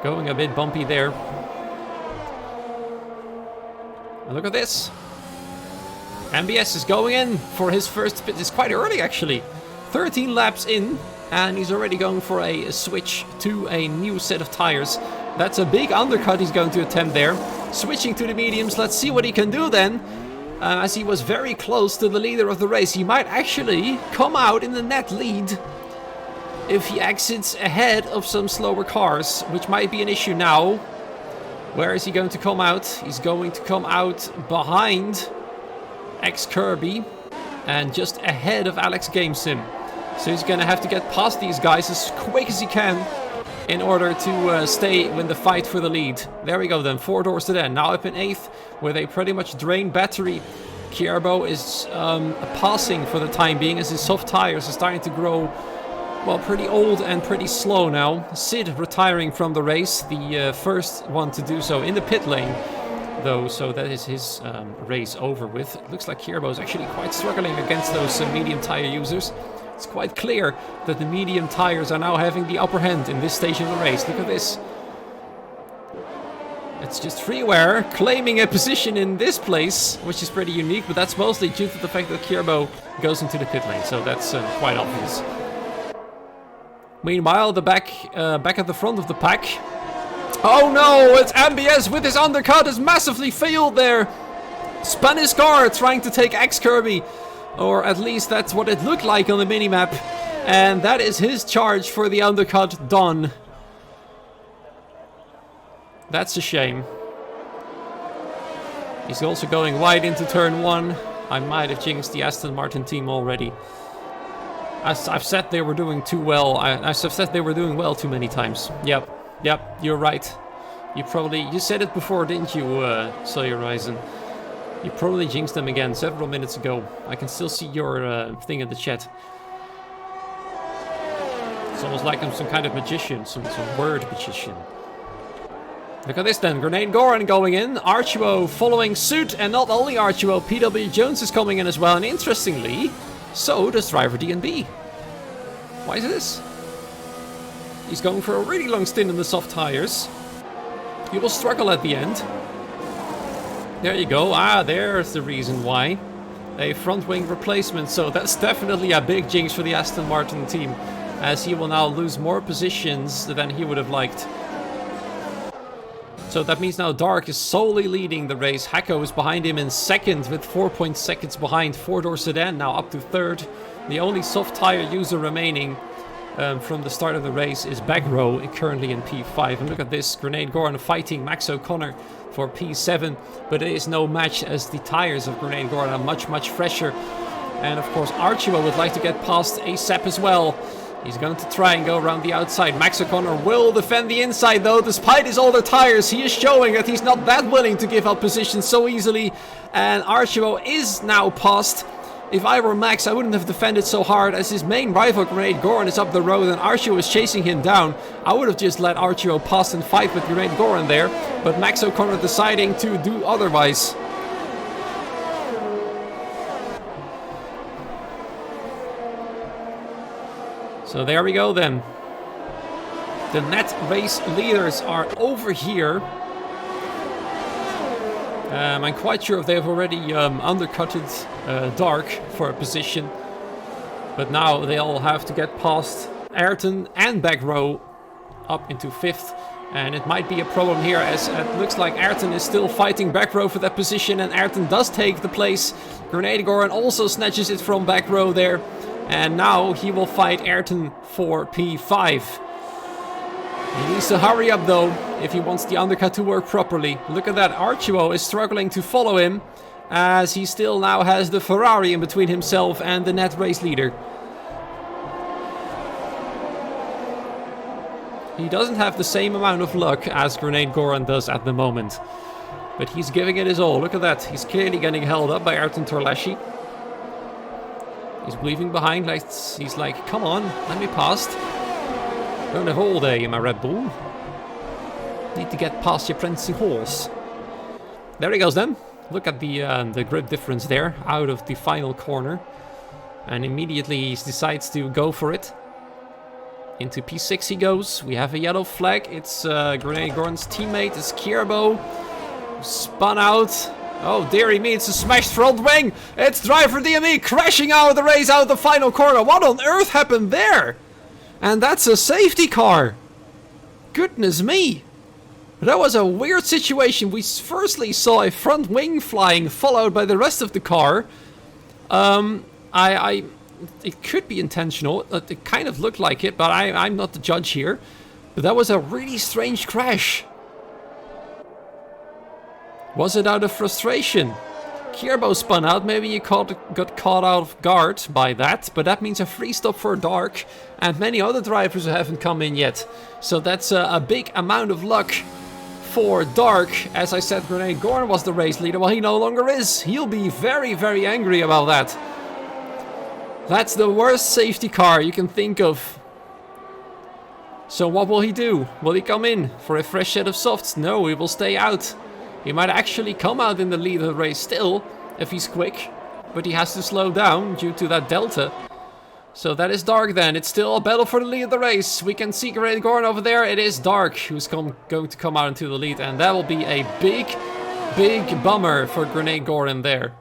Going a bit bumpy there. And look at this. MBS is going in for his first pit. It's quite early actually. 13 laps in and he's already going for a switch to a new set of tires. That's a big undercut he's going to attempt there. Switching to the mediums. Let's see what he can do then. As he was very close to the leader of the race. He might actually come out in the net lead if he exits ahead of some slower cars, which might be an issue now. Where is he going to come out? He's going to come out behind X-Kirby and just ahead of Alex GameSim. So he's going to have to get past these guys as quick as he can in order to stay in the fight for the lead. There we go then, four-door sedan, now up in 8th with a pretty much drained battery. Kierbo is passing for the time being as his soft tires are starting to grow, well, pretty old and pretty slow now. Sid retiring from the race, the first one to do so in the pit lane though, so that is his race over with. It looks like Kierbo is actually quite struggling against those medium tire users. It's quite clear that the medium tires are now having the upper hand in this stage of the race. Look at this. It's just Freeware claiming a position in this place, which is pretty unique, but that's mostly due to the fact that Kierbo goes into the pit lane, so that's quite obvious. Meanwhile, the back at the front of the pack. Oh no, it's MBS with his undercut has massively failed there. Spun his car trying to take X-Kirby. Or at least that's what it looked like on the minimap. And that is his charge for the undercut done. That's a shame. He's also going wide into turn 1. I might have jinxed the Aston Martin team already. As I've said they were doing too well. As I've said they were doing well too many times. Yep, you're right. You said it before, didn't you, Sawyer Ryzen? You probably jinxed them again several minutes ago. I can still see your thing in the chat. It's almost like I'm some kind of magician, some word magician. Look at this then, Grenade Goran going in, Archuo following suit, and not only Archuo, PW Jones is coming in as well, and interestingly, so does driver DNB. Why is this? He's going for a really long stint in the soft tires. He will struggle at the end. There you go. Ah, there's the reason why. A front wing replacement. So that's definitely a big jinx for the Aston Martin team, as he will now lose more positions than he would have liked. So that means now Dark is solely leading the race. Hacko is behind him in second with 4 seconds behind. Four-door sedan now up to third. The only soft tire user remaining from the start of the race is Backrow, currently in P5. And look at this, Grenade Goran fighting Max O'Connor for P7. But it is no match, as the tires of Grenade Goran are much fresher. And of course Archibald would like to get past ASAP as well. He's going to try and go around the outside. Max O'Connor will defend the inside though. Despite his older tires, he is showing that he's not that willing to give up position so easily. And Archibald is now passed. If I were Max, I wouldn't have defended so hard, as his main rival Grenade Goran is up the road and Archibald is chasing him down. I would have just let Archibald pass and fight with Grenade Goran there. But Max O'Connor deciding to do otherwise. So there we go then. The net race leaders are over here. I'm quite sure if they've already undercutted Dark for a position. But now they'll have to get past Ayrton and Backrow up into 5th. And it might be a problem here, as it looks like Ayrton is still fighting Backrow for that position. And Ayrton does take the place. Grenade Goran also snatches it from Backrow there. And now he will fight Ayrton for P5. He needs to hurry up though, if he wants the undercut to work properly. Look at that, Archibald is struggling to follow him, as he still now has the Ferrari in between himself and the net race leader. He doesn't have the same amount of luck as Grenade Goran does at the moment. But he's giving it his all. Look at that, he's clearly getting held up by Ayrton Torleschi. He's leaving behind, like he's like, come on, let me past. Don't have all day in my Red Bull. Need to get past your prancing horse. There he goes then. Look at the grip difference there, out of the final corner. And immediately he decides to go for it. Into P6 he goes. We have a yellow flag. It's Grenade Goran's teammate, it's Kierbo. Spun out. Oh, dearie me, it's a smashed front wing. It's driver DME crashing out of the race, out of the final corner. What on earth happened there? And that's a safety car. Goodness me. That was a weird situation. We firstly saw a front wing flying, followed by the rest of the car. It could be intentional. It kind of looked like it, but I'm not the judge here. But that was a really strange crash. Was it out of frustration? Kierbo spun out, maybe he got caught out of guard by that, but that means a free stop for Dark and many other drivers who haven't come in yet. So that's a big amount of luck for Dark. As I said, Grenade Goran was the race leader, well he no longer is. He'll be very angry about that. That's the worst safety car you can think of. So what will he do? Will he come in for a fresh set of softs? No, he will stay out. He might actually come out in the lead of the race still, if he's quick. But he has to slow down due to that delta. So that is Dark then. It's still a battle for the lead of the race. We can see Grenade Goran over there. It is Dark who's going to come out into the lead. And that will be a big bummer for Grenade Goran there.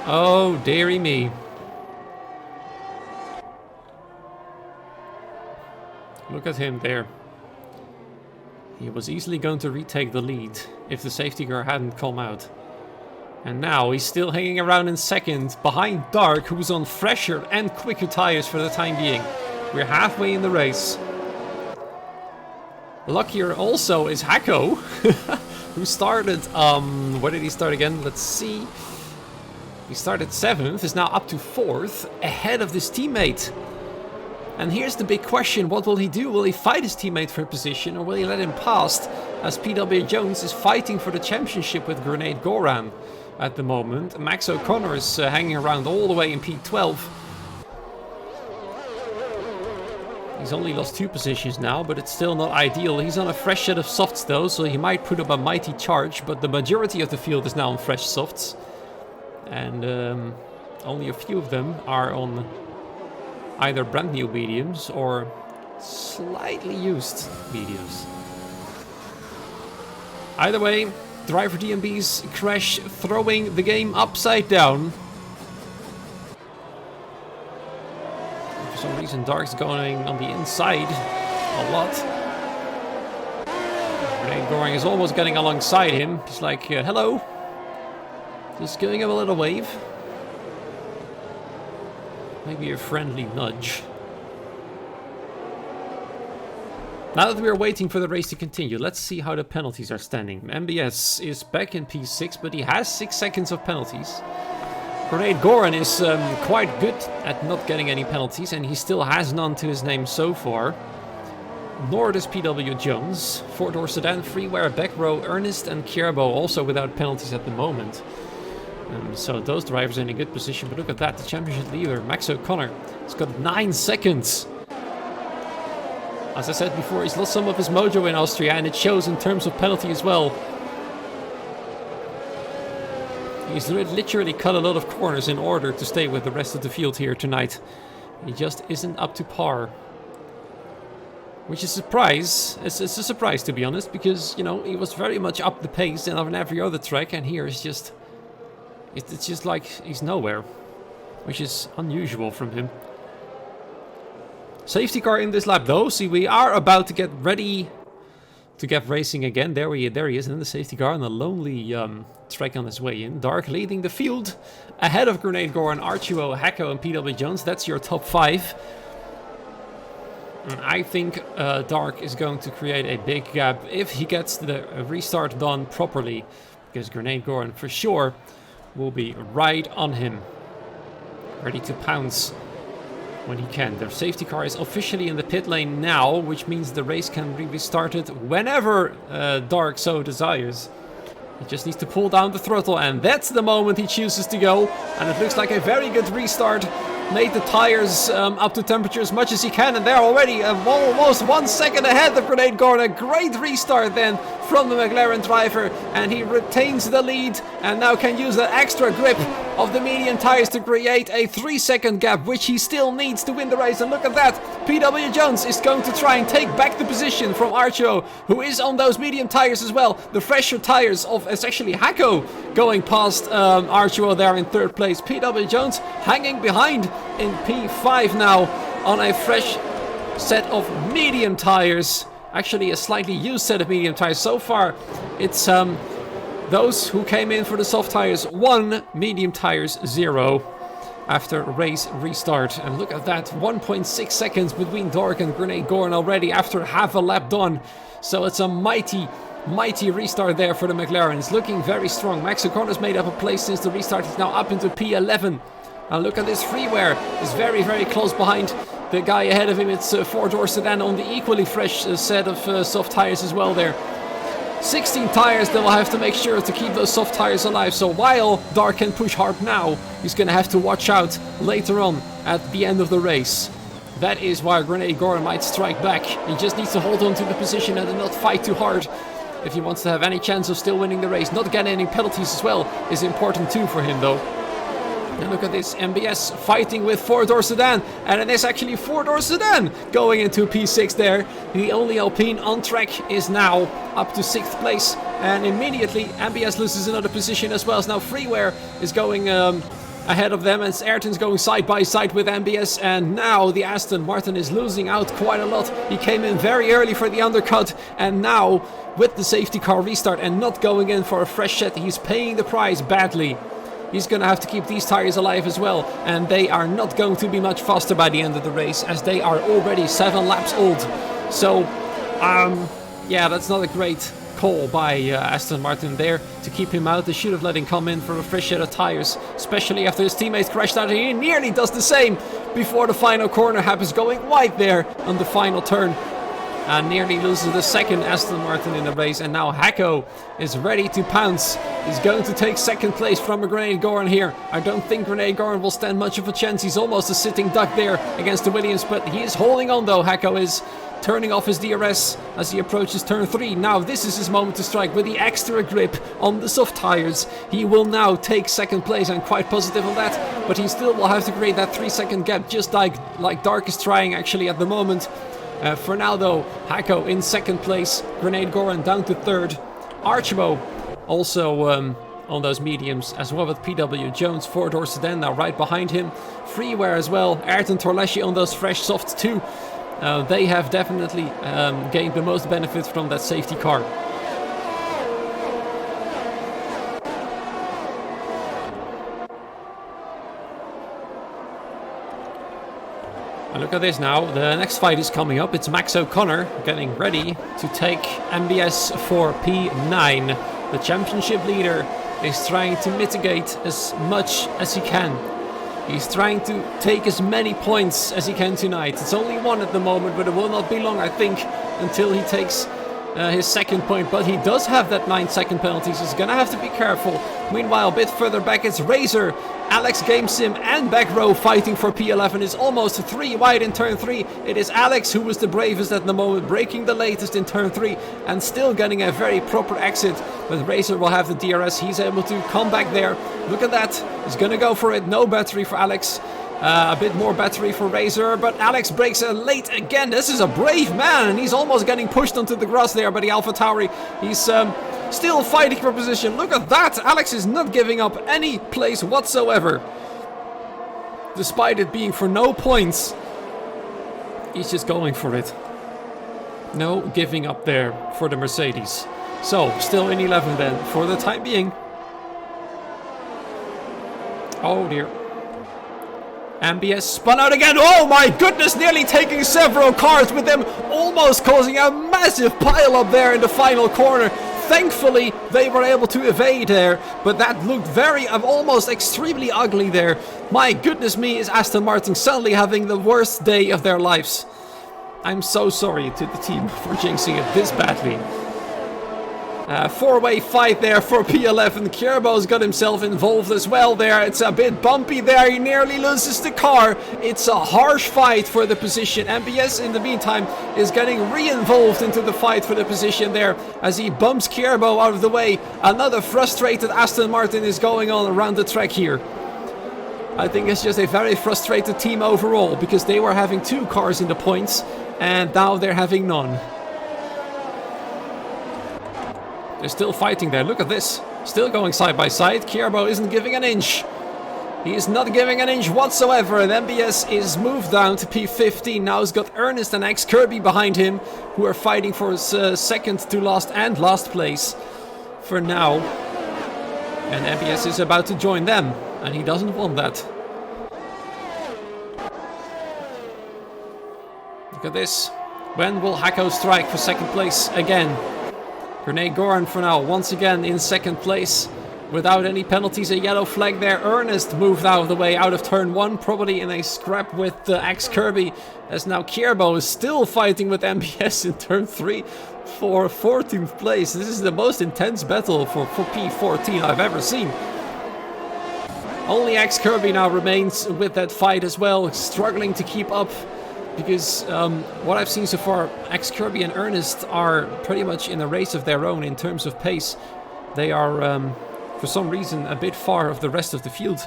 Oh, dearie me. Look at him there. He was easily going to retake the lead if the safety car hadn't come out. And now he's still hanging around in second, behind Dark, who's on fresher and quicker tires for the time being. We're halfway in the race. Luckier also is Hacko, who started, where did he start again? Let's see. He started 7th, is now up to 4th, ahead of his teammate. And here's the big question, what will he do? Will he fight his teammate for a position, or will he let him pass, as PW Jones is fighting for the championship with Grenade Goran at the moment. Max O'Connor is hanging around all the way in P12. He's only lost 2 positions now, but it's still not ideal. He's on a fresh set of softs though, so he might put up a mighty charge, but the majority of the field is now on fresh softs. And only a few of them are on either brand new mediums or slightly used mediums. Either way, driver DMB's crash throwing the game upside down. For some reason, Dark's going on the inside a lot. Grenade Goring is almost getting alongside him. He's like, hello. Just giving him a little wave. Maybe a friendly nudge. Now that we're waiting for the race to continue, let's see how the penalties are standing. MBS is back in P6, but he has 6 seconds of penalties. Grenade Goran is quite good at not getting any penalties, and he still has none to his name so far. Nor does PW Jones. Four-door sedan, freeware, back row, Ernest and Kierbo also without penalties at the moment. So those drivers are in a good position, but look at that, the championship leader, Max O'Connor, has got 9 seconds. As I said before, he's lost some of his mojo in Austria, and it shows in terms of penalty as well. He's literally cut a lot of corners in order to stay with the rest of the field here tonight. He just isn't up to par. Which is a surprise. It's a surprise, to be honest, because, you know, he was very much up the pace than on every other track, and here it's just... It's just like he's nowhere. Which is unusual from him. Safety car in this lap though. See, we are about to get ready to get racing again. There he is in the safety car on a lonely track on his way in. Dark leading the field ahead of Grenade Goran, Archuo, Hacko and PW Jones. That's your top 5. And I think Dark is going to create a big gap if he gets the restart done properly. Because Grenade Goran for sure will be right on him. Ready to pounce when he can. Their safety car is officially in the pit lane now, which means the race can be restarted whenever Dark so desires. He just needs to pull down the throttle, and that's the moment he chooses to go. And it looks like a very good restart. Made the tires up to temperature as much as he can, and they're already almost 1 second ahead of Grenade Goran. A great restart then from the McLaren driver, and he retains the lead and now can use the extra grip of the medium tires to create a 3-second gap, which he still needs to win the race. And look at that, PW Jones is going to try and take back the position from Archo, who is on those medium tires as well. The fresher tires of, it's actually Hacko going past Archo there in 3rd place. PW Jones hanging behind in P5 now on a fresh set of medium tires. Actually a slightly used set of medium tires. So far it's those who came in for the soft tires 1, medium tires 0 after race restart. And look at that, 1.6 seconds between Dark and Grenade Goran already after half a lap done. So it's a mighty restart there for the McLaren. It's looking very strong. Max O'Connor's made up a place since the restart. He's now up into P11. And look at this, freeware is very close behind the guy ahead of him. It's a 4-door sedan on the equally fresh set of soft tires as well there. 16 tires that will have to make sure to keep those soft tires alive. So while Dark can push hard now, he's going to have to watch out later on at the end of the race. That is why Grenade Goran might strike back. He just needs to hold on to the position and not fight too hard if he wants to have any chance of still winning the race. Not getting any penalties as well is important too for him though. And look at this, MBS fighting with 4-door sedan, and it is actually 4-door sedan going into P6 there. The only Alpine on track is now up to 6th place, and immediately MBS loses another position as well. So now Freeware is going ahead of them, and Ayrton's going side by side with MBS, and now the Aston Martin is losing out quite a lot. He came in very early for the undercut, and now with the safety car restart and not going in for a fresh set, he's paying the price badly. He's going to have to keep these tires alive as well, and they are not going to be much faster by the end of the race, as they are already 7 laps old. So, yeah, that's not a great call by Aston Martin there to keep him out. They should have let him come in for a fresh set of tires, especially after his teammates crashed out. He nearly does the same before the final corner happens, going wide there on the final turn. and nearly loses the second Aston Martin in the race. And now Hacko is ready to pounce. He's going to take second place from a Grenade Goran here. I don't think Grenade Goran will stand much of a chance. He's almost a sitting duck there against the Williams, but he is holding on though. Hacko is turning off his DRS as he approaches turn 3. Now this is his moment to strike with the extra grip on the soft tires. He will now take second place. I'm quite positive on that, but he still will have to create that 3-second gap, just like Dark is trying actually at the moment. For now though, Hacko in second place, Grenade Goran down to third, Archibald also on those mediums, as well with PW Jones, 4-door sedan now right behind him, Freeware as well, Ayrton Torleschi on those fresh softs too. They have definitely gained the most benefit from that safety car. And look at this now, the next fight is coming up. It's Max O'Connor getting ready to take MBS for P9. The championship leader is trying to mitigate as much as he can. He's trying to take as many points as he can tonight. It's only one at the moment, but it will not be long, I think, until he takes his second point. But he does have that 9-second penalty, so he's gonna have to be careful. Meanwhile, a bit further back, it's Razor, Alex GameSim and Backrow fighting for P11. It's almost 3 wide in turn 3. It is Alex who was the bravest at the moment, breaking the latest in turn 3 and still getting a very proper exit. But Razor will have the DRS. He's able to come back there. Look at that. He's gonna go for it. No battery for Alex. A bit more battery for Razor, but Alex breaks late again. This is a brave man, and he's almost getting pushed onto the grass there by the Alpha Tauri. He's still fighting for position. Look at that. Alex is not giving up any place whatsoever. Despite it being for no points, he's just going for it. No giving up there for the Mercedes. So, still in 11 then, for the time being. Oh dear. MBS spun out again. Oh my goodness, nearly taking several cars with them, almost causing a massive pile up there in the final corner. Thankfully, they were able to evade there, but that looked very, almost extremely ugly there. My goodness me, is Aston Martin suddenly having the worst day of their lives. I'm so sorry to the team for jinxing it this badly. Four-way fight there for P11. Kierbo's got himself involved as well there. It's a bit bumpy there. He nearly loses the car. It's a harsh fight for the position. MBS in the meantime is getting re-involved into the fight for the position there as he bumps Kierbo out of the way. Another frustrated Aston Martin is going on around the track here. I think it's just a very frustrated team overall because they were having 2 cars in the points and now they're having none. They're still fighting there. Look at this. Still going side by side. Kierbo isn't giving an inch. He is not giving an inch whatsoever. And MBS is moved down to P15. Now he's got Ernest and X Kirby behind him, who are fighting for his second to last and last place for now. And MBS is about to join them, and he doesn't want that. Look at this. When will Hacko strike for second place again? Grenade Goran for now, once again in second place. Without any penalties, a yellow flag there. Ernest moved out of the way, out of turn 1, probably in a scrap with X Kirby. As now Kierbo is still fighting with MBS in turn 3 for 14th place. This is the most intense battle for P14 I've ever seen. Only X Kirby now remains with that fight as well, struggling to keep up. Because what I've seen so far, X Kirby and Ernest are pretty much in a race of their own in terms of pace. They are, for some reason, a bit far of the rest of the field.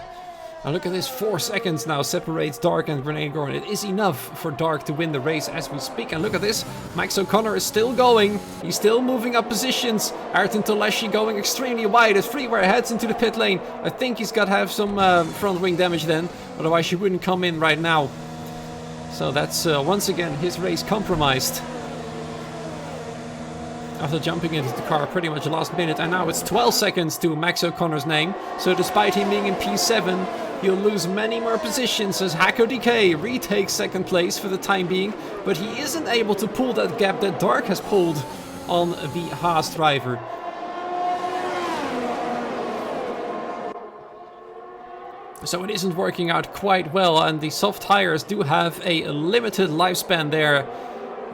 And look at this, 4 seconds now separates Dark and Grenade Goran. It is enough for Dark to win the race as we speak. And look at this, Max O'Connor is still going. He's still moving up positions. Ayrton Toleshi going extremely wide as Freeware heads into the pit lane. I think he's got to have some front wing damage then, otherwise he wouldn't come in right now. So that's once again his race compromised. After jumping into the car pretty much last minute, and now it's 12 seconds to Max O'Connor's name. So despite him being in P7, he'll lose many more positions as Hacko DK retakes second place for the time being. But he isn't able to pull that gap that Dark has pulled on the Haas driver. So it isn't working out quite well, and the soft tires do have a limited lifespan there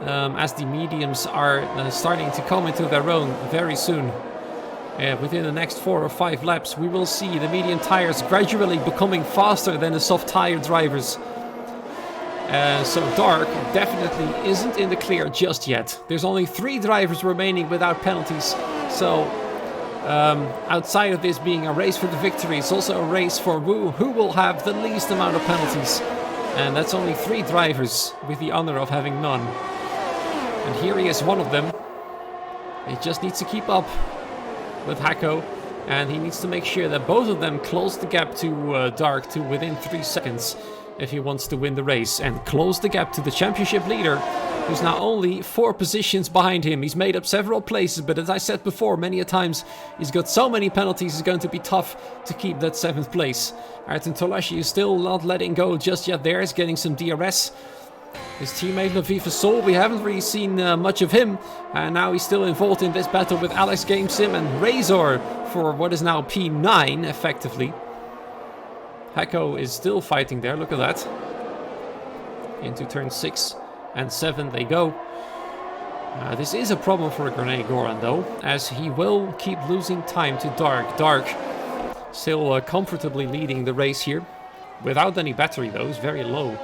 as the mediums are starting to come into their own very soon. Within the next 4 or 5 laps, we will see the medium tires gradually becoming faster than the soft tire drivers. So Dark definitely isn't in the clear just yet. There's only 3 drivers remaining without penalties. So outside of this being a race for the victory, it's also a race for who will have the least amount of penalties. And that's only 3 drivers with the honor of having none. And here he is, one of them. He just needs to keep up with Hako, and he needs to make sure that both of them close the gap to Dark to within 3 seconds if he wants to win the race, and close the gap to the championship leader, who's now only 4 positions behind him. He's made up several places, but as I said before many a times, he's got so many penalties, it's going to be tough to keep that 7th place. Ayrton Tolashi is still not letting go just yet there. He's getting some DRS. His teammate Laviva Sol, we haven't really seen much of him, and now he's still involved in this battle with Alex GameSim and Razor for what is now P9 effectively. Hako is still fighting there, look at that. Into turn 6 and 7 they go. This is a problem for Grenade Goran though, as he will keep losing time to Dark. Dark still comfortably leading the race here, without any battery though, he's very low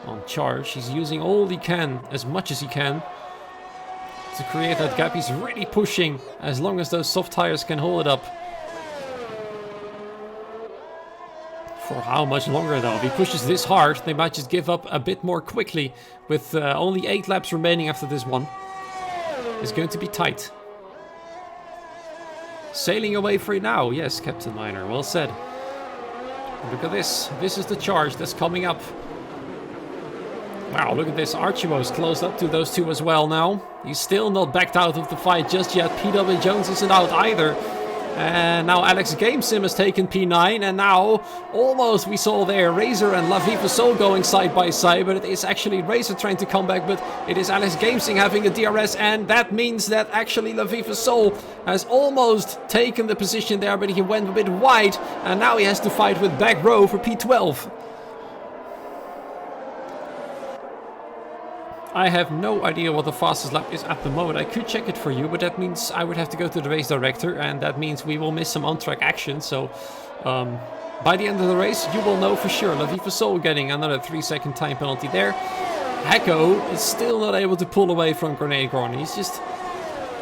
on charge. He's using all he can, as much as he can, to create that gap. He's really pushing as long as those soft tires can hold it up. For how much longer though? If he pushes this hard, they might just give up a bit more quickly, with only 8 laps remaining after this one. It's going to be tight. Sailing away free now, yes, Captain Miner, well said. Look at this. This is the charge that's coming up. Wow, look at this. Archibald's close up to those 2 as well now. He's still not backed out of the fight just yet. PW Jones isn't out either. And now Alex GameSim has taken P9, and now almost we saw there Razor and Laviva Sol going side by side, but it is actually Razor trying to come back, but it is Alex GameSim having a DRS, and that means that actually Laviva Sol has almost taken the position there, but he went a bit wide, and now he has to fight with back row for P12. I have no idea what the fastest lap is at the moment. I could check it for you, but that means I would have to go to the race director, and that means we will miss some on-track action. So by the end of the race, you will know for sure. Laviva Sol getting another 3-second time penalty there. Hako is still not able to pull away from Grenade Goran. He's just...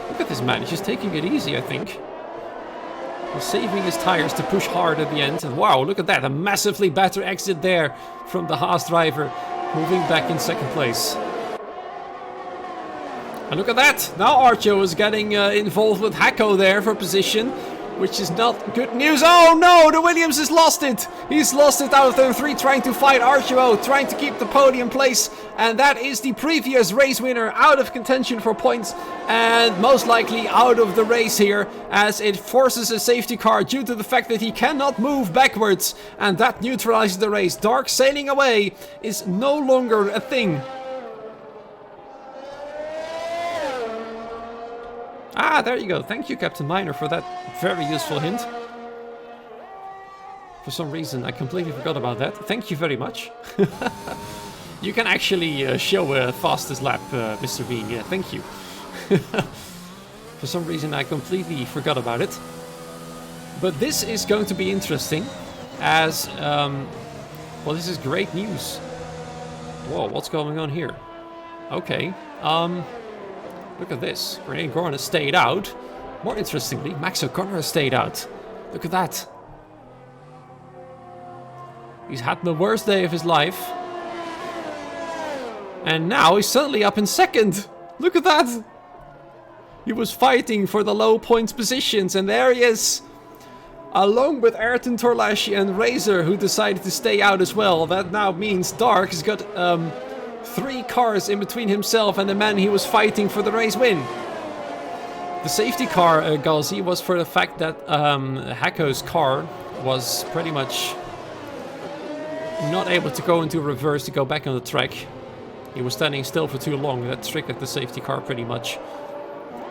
Look at this man, he's just taking it easy, I think. He's saving his tires to push hard at the end. And wow, look at that, a massively better exit there from the Haas driver, moving back in 2nd place. And look at that! Now Archo is getting involved with Hako there for position, which is not good news. Oh no! The Williams has lost it! He's lost it out of turn 3, trying to fight Archo, trying to keep the podium place. And that is the previous race winner out of contention for points, and most likely out of the race here, as it forces a safety car due to the fact that he cannot move backwards. And that neutralizes the race. Dark sailing away is no longer a thing. Ah, there you go. Thank you, Captain Miner, for that very useful hint. For some reason, I completely forgot about that. Thank you very much. You can actually show a fastest lap, Mr. Bean. Yeah, thank you. For some reason, I completely forgot about it. But this is going to be interesting, as... well, this is great news. Whoa, what's going on here? Okay, look at this. Grenade Goran has stayed out. More interestingly, Max O'Connor has stayed out. Look at that. He's had the worst day of his life. And now he's suddenly up in 2nd. Look at that. He was fighting for the low points positions, and there he is. Along with Ayrton Torlashi and Razor, who decided to stay out as well. That now means Dark has got 3 cars in between himself and the man he was fighting for the race win. The safety car, Galzi, was for the fact that Hako's car was pretty much not able to go into reverse to go back on the track. He was standing still for too long. That triggered the safety car pretty much.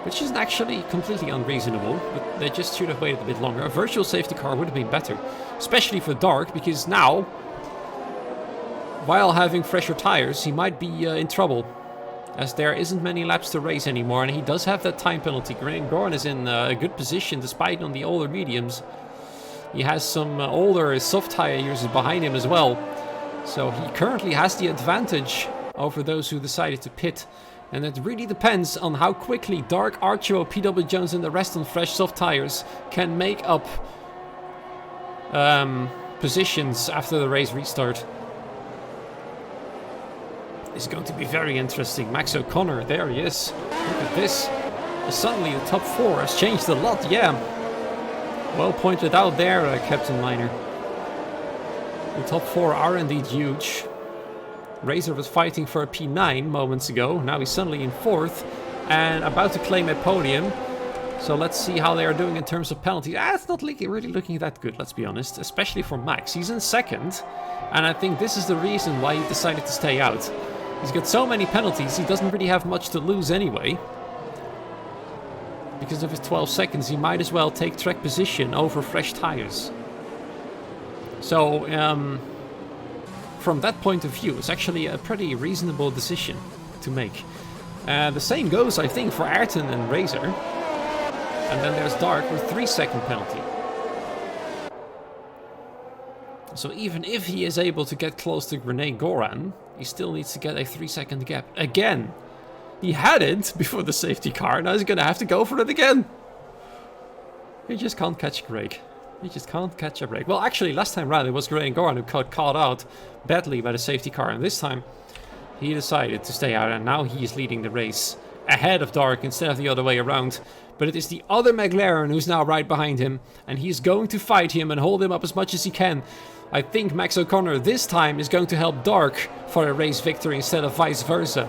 Which isn't actually completely unreasonable, but they just should have waited a bit longer. A virtual safety car would have been better. Especially for Dark, because now, while having fresher tires, he might be in trouble. as there isn't many laps to race anymore, and he does have that time penalty. Grenade Goran is in a good position despite on the older mediums. He has some older soft tire users behind him as well. So he currently has the advantage over those who decided to pit. And it really depends on how quickly Dark, Archo, PW Jones and the rest on fresh soft tires can make up positions after the race restart. It's going to be very interesting. Max O'Connor, there he is. Look at this. Suddenly the top 4 has changed a lot, yeah. Well pointed out there, Captain Miner. The top 4 are indeed huge. Razor was fighting for a P9 moments ago. Now he's suddenly in 4th and about to claim a podium. So let's see how they are doing in terms of penalties. It's not really looking that good, let's be honest. Especially for Max. He's in 2nd. And I think this is the reason why he decided to stay out. He's got so many penalties, he doesn't really have much to lose anyway. Because of his 12 seconds, he might as well take track position over fresh tires. So, from that point of view, it's actually a pretty reasonable decision to make. The same goes, I think, for Ayrton and Razor. And then there's Dark with 3-second penalty. So even if he is able to get close to Grenade Goran, he still needs to get a 3-second gap. Again! He had it before the safety car, now he's gonna have to go for it again! He just can't catch a break. He just can't catch a break. Well, actually, last time round it was Grenade Goran who got caught out badly by the safety car, and this time he decided to stay out, and now he is leading the race ahead of Dark instead of the other way around. But it is the other McLaren who's now right behind him, and he's going to fight him and hold him up as much as he can. I think Max O'Connor this time is going to help Dark for a race victory instead of vice versa.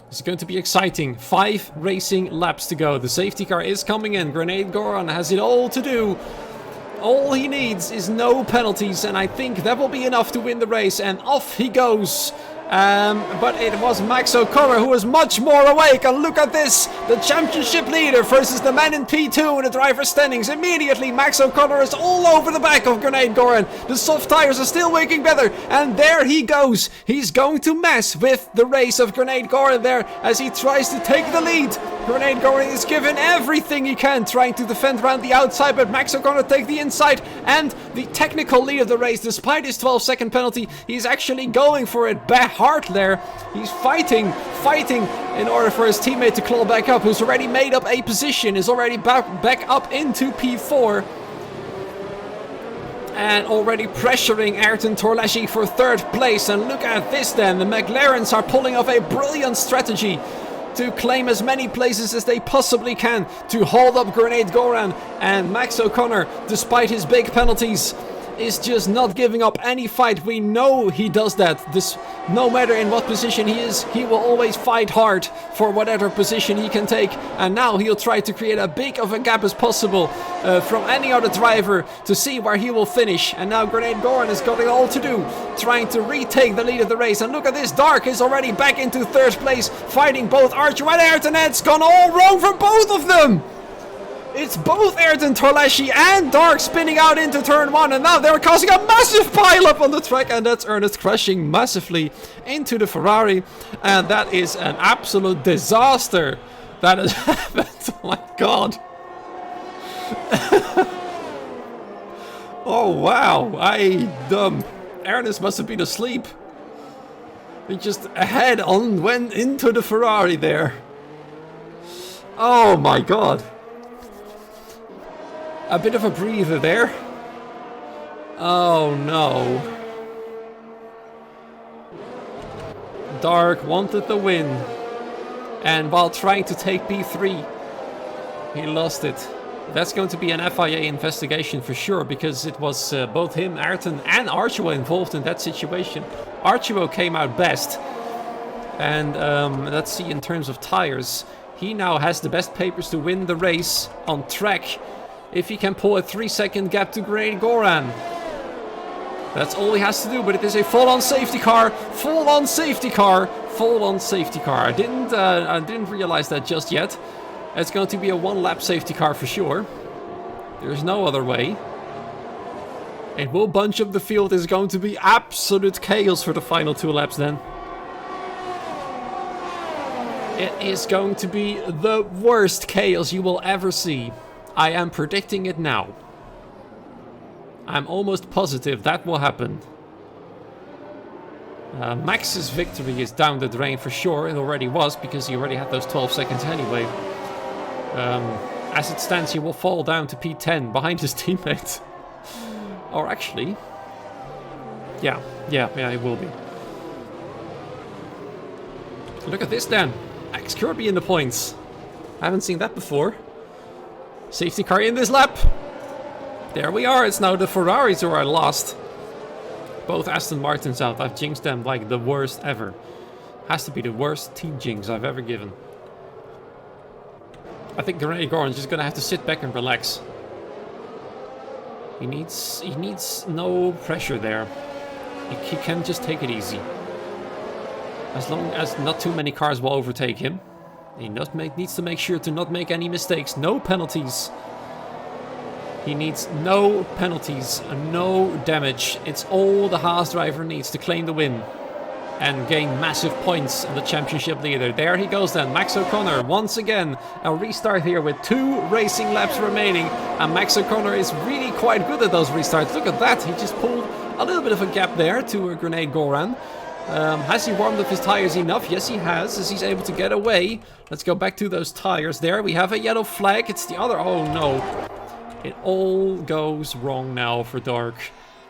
It's going to be exciting. 5 racing laps to go. The safety car is coming in. Grenade Goran has it all to do. All he needs is no penalties, and I think that will be enough to win the race. And off he goes. But it was Max O'Connor who was much more awake, and look at this, the championship leader versus the man in P2 in the driver's standings. Immediately Max O'Connor is all over the back of Grenade Goran. The soft tires are still working better, and there he goes. He's going to mess with the race of Grenade Goran there as he tries to take the lead. Grenade Goran is given everything he can trying to defend around the outside, but Max O'Connor takes the inside and the technical lead of the race. Despite his 12-second penalty, he's actually going for it hard there. He's fighting in order for his teammate to claw back up, who's already made up a position, is already back up into P4. And already pressuring Ayrton Torleschi for 3rd place. And look at this then, the McLarens are pulling off a brilliant strategy to claim as many places as they possibly can to hold up Grenade Goran. And Max O'Connor, despite his big penalties, is just not giving up any fight. We know he does that. No matter in what position he is, he will always fight hard for whatever position he can take. And now he'll try to create as big of a gap as possible from any other driver to see where he will finish. And now Grenade Goran has got it all to do, trying to retake the lead of the race. And look at this, Dark is already back into 3rd place, fighting both Archer and Ayrton. It's gone all wrong for both of them. It's both Ayrton Torleschi and Dark spinning out into turn 1, and now they're causing a massive pileup on the track, and that's Ernest crashing massively into the Ferrari, and that is an absolute disaster that has happened. Oh my god. Oh wow, Ernest must have been asleep. He just head on went into the Ferrari there. Oh my god. A bit of a breather there. Oh no. Dark wanted the win. And while trying to take P3, he lost it. That's going to be an FIA investigation for sure, because it was both him, Ayrton, and Archibald involved in that situation. Archibald came out best. And let's see, in terms of tires, he now has the best papers to win the race on track. If he can pull a 3-second gap to Grenade Goran. That's all he has to do, but it is a full-on safety car. Full-on safety car. Full-on safety car. I didn't realize that just yet. It's going to be a 1-lap safety car for sure. There's no other way. It will bunch up the field. It's going to be absolute chaos for the final 2 laps then. It is going to be the worst chaos you will ever see. I am predicting it now. I'm almost positive that will happen. Max's victory is down the drain for sure. It already was, because he already had those 12 seconds anyway. As it stands, he will fall down to P10 behind his teammate. Or actually... Yeah, it will be. Look at this then. Max Kirby in the points. I haven't seen that before. Safety car in this lap. There we are. It's now the Ferraris who are lost. Both Aston Martins out. I've jinxed them like the worst ever. Has to be the worst team jinx I've ever given. I think Grenade Goran's just gonna have to sit back and relax. He needs no pressure there. He can just take it easy. As long as not too many cars will overtake him. He needs to make sure to not make any mistakes. No penalties. He needs no penalties, no damage. It's all the Haas driver needs to claim the win and gain massive points on the championship leader. There he goes then, Max O'Connor. Once again, a restart here with 2 racing laps remaining. And Max O'Connor is really quite good at those restarts. Look at that, he just pulled a little bit of a gap there to Grenade Goran. Has he warmed up his tires enough? Yes, he has, as he's able to get away. Let's go back to those tires there. We have a yellow flag. It's the other... Oh, no. It all goes wrong now for Dark.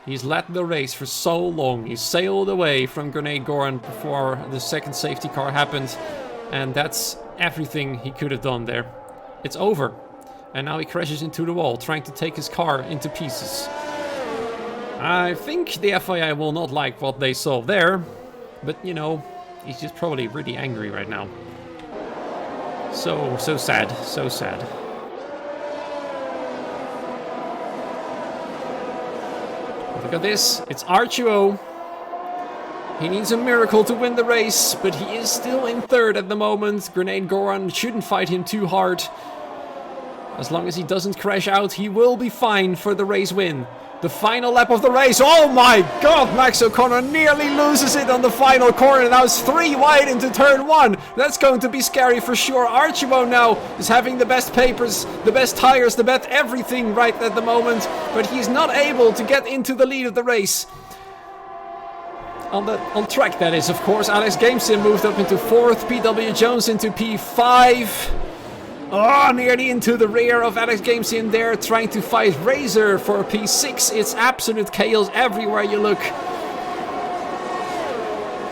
He's led the race for so long. He sailed away from Grenade Goran before the second safety car happened. And that's everything he could have done there. It's over. And now he crashes into the wall, trying to take his car into pieces. I think the FIA will not like what they saw there. But, you know, he's just probably really angry right now. So sad. So sad. Look at this. It's R2O. He needs a miracle to win the race, but he is still in 3rd at the moment. Grenade Goran shouldn't fight him too hard. As long as he doesn't crash out, he will be fine for the race win. The final lap of the race. Oh my god, Max O'Connor nearly loses it on the final corner. Now it's 3 wide into turn 1. That's going to be scary for sure. R2O now is having the best papers, the best tires, the best everything right at the moment. But he's not able to get into the lead of the race. On track, that is, of course. Alex Gamesin moved up into 4th. PW Jones into P5. Oh, nearly into the rear of Alex Gamesin there, trying to fight Razor for P6. It's absolute chaos everywhere you look.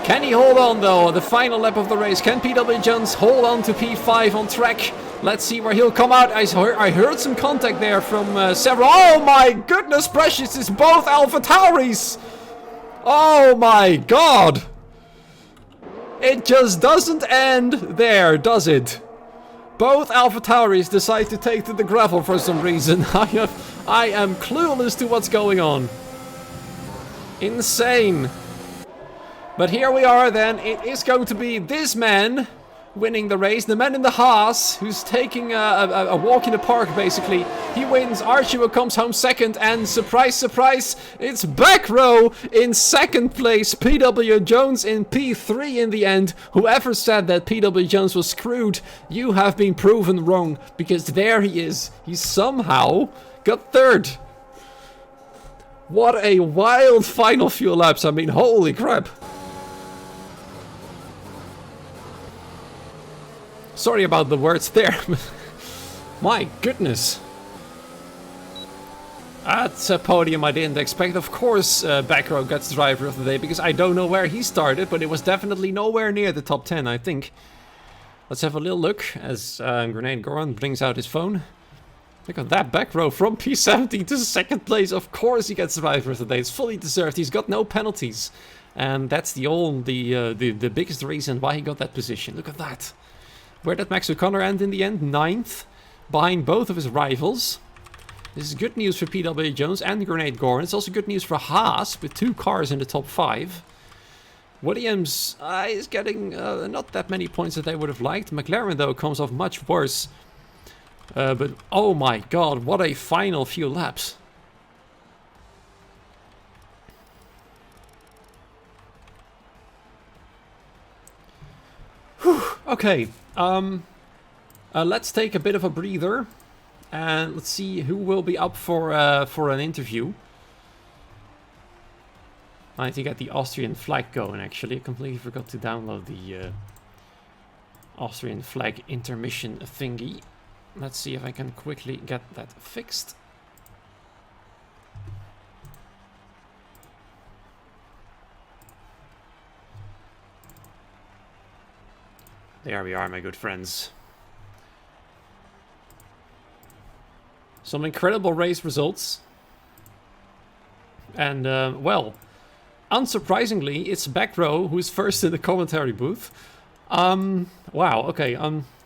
Can he hold on though? The final lap of the race. Can PW Jones hold on to P5 on track? Let's see where he'll come out. I heard some contact there from several. Oh my goodness precious, it's both Alpha Tauris. Oh my god. It just doesn't end there, does it? Both Alpha Tauris decide to take to the gravel for some reason. I am clueless to what's going on. Insane. But here we are then. It is going to be this man winning the race. The man in the Haas, who's taking a walk in the park, basically. He wins. R2O comes home 2nd. And surprise, surprise, it's back row in 2nd place. PW Jones in P3 in the end. Whoever said that PW Jones was screwed, you have been proven wrong. Because there he is. He somehow got 3rd. What a wild final few laps. I mean, holy crap. Sorry about the words there. My goodness. That's a podium I didn't expect. Of course, back row gets driver of the day, because I don't know where he started, but it was definitely nowhere near the top 10, I think. Let's have a little look as Grenade Goran brings out his phone. Look at that back row from P17 to 2nd place. Of course he gets driver of the day. It's fully deserved. He's got no penalties. And that's the biggest reason why he got that position. Look at that. Where did Max O'Connor end in the end? 9th, behind both of his rivals. This is good news for PW Jones and Grenade Goran. It's also good news for Haas, with 2 cars in the top 5. Williams is getting not that many points that they would have liked. McLaren, though, comes off much worse. But, oh my god, what a final few laps. Okay, let's take a bit of a breather, and let's see who will be up for an interview. I need to get the Austrian flag going, actually. I completely forgot to download the Austrian flag intermission thingy. Let's see if I can quickly get that fixed. There we are, my good friends. Some incredible race results. And, well, unsurprisingly, it's Back Row who's first in the commentary booth. Wow, okay,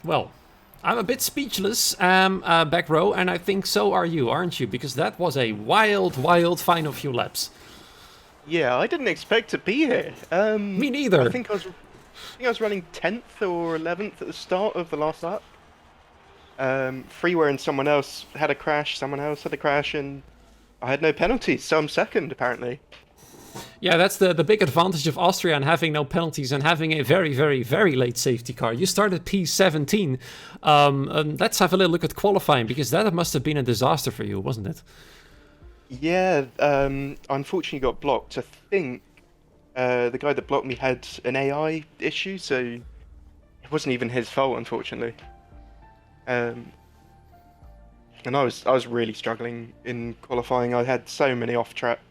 well, I'm a bit speechless, Back Row, and I think so are you, aren't you? Because that was a wild, wild final few laps. Yeah, I didn't expect to be here. Me neither. I think I was running 10th or 11th at the start of the last lap. Freeware and someone else had a crash, someone else had a crash, and I had no penalties, so I'm second, apparently. Yeah, that's the big advantage of Austria and having no penalties and having a very, very, very late safety car. You started P17. Let's have a little look at qualifying, because that must have been a disaster for you, wasn't it? Yeah, I unfortunately got blocked. I think the guy that blocked me had an AI issue, so it wasn't even his fault, unfortunately. And I was really struggling in qualifying. I had so many off tracks,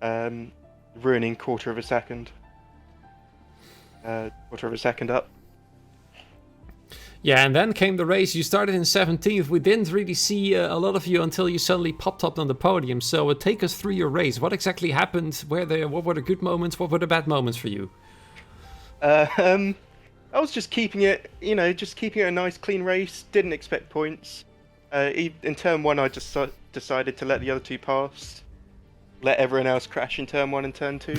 ruining quarter of a second up. Yeah, and then came the race. You started in 17th. We didn't really see a lot of you until you suddenly popped up on the podium. So take us through your race. What exactly happened? What were the good moments? What were the bad moments for you? I was just keeping it, just keeping it a nice, clean race. Didn't expect points. In turn one, I just decided to let the other two pass. Let everyone else crash in turn one and turn two.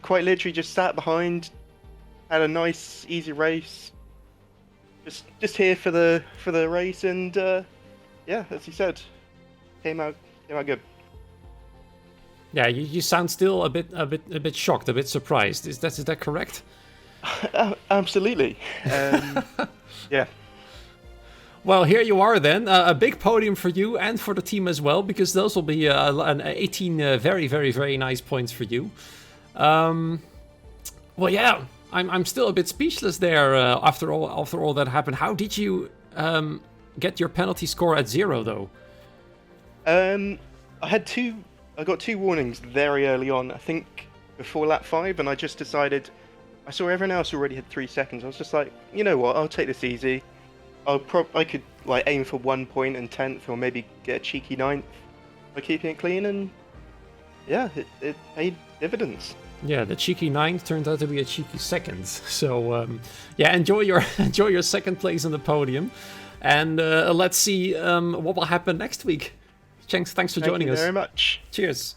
Quite literally just sat behind. Had a nice, easy race. Just here for the race, and yeah, as you said, came out good. Yeah, you sound still a bit shocked, a bit surprised. Is that correct? Absolutely. Yeah. Well, here you are then, a big podium for you and for the team as well, because those will be an 18 very, very, very nice points for you. Well, yeah. I'm still a bit speechless there after all that happened. How did you get your penalty score at 0 though? I got 2 warnings very early on. I think before lap 5, and I just decided. I saw everyone else already had 3 seconds. I was just like, you know what? I'll take this easy. I could like aim for 1 point in 10th, or maybe get a cheeky 9th by keeping it clean, and yeah, it paid dividends. Yeah, the cheeky 9th turned out to be a cheeky 2nd. So yeah, enjoy your second place on the podium, and let's see what will happen next week. Thanks for joining us. Thank you very much. Cheers.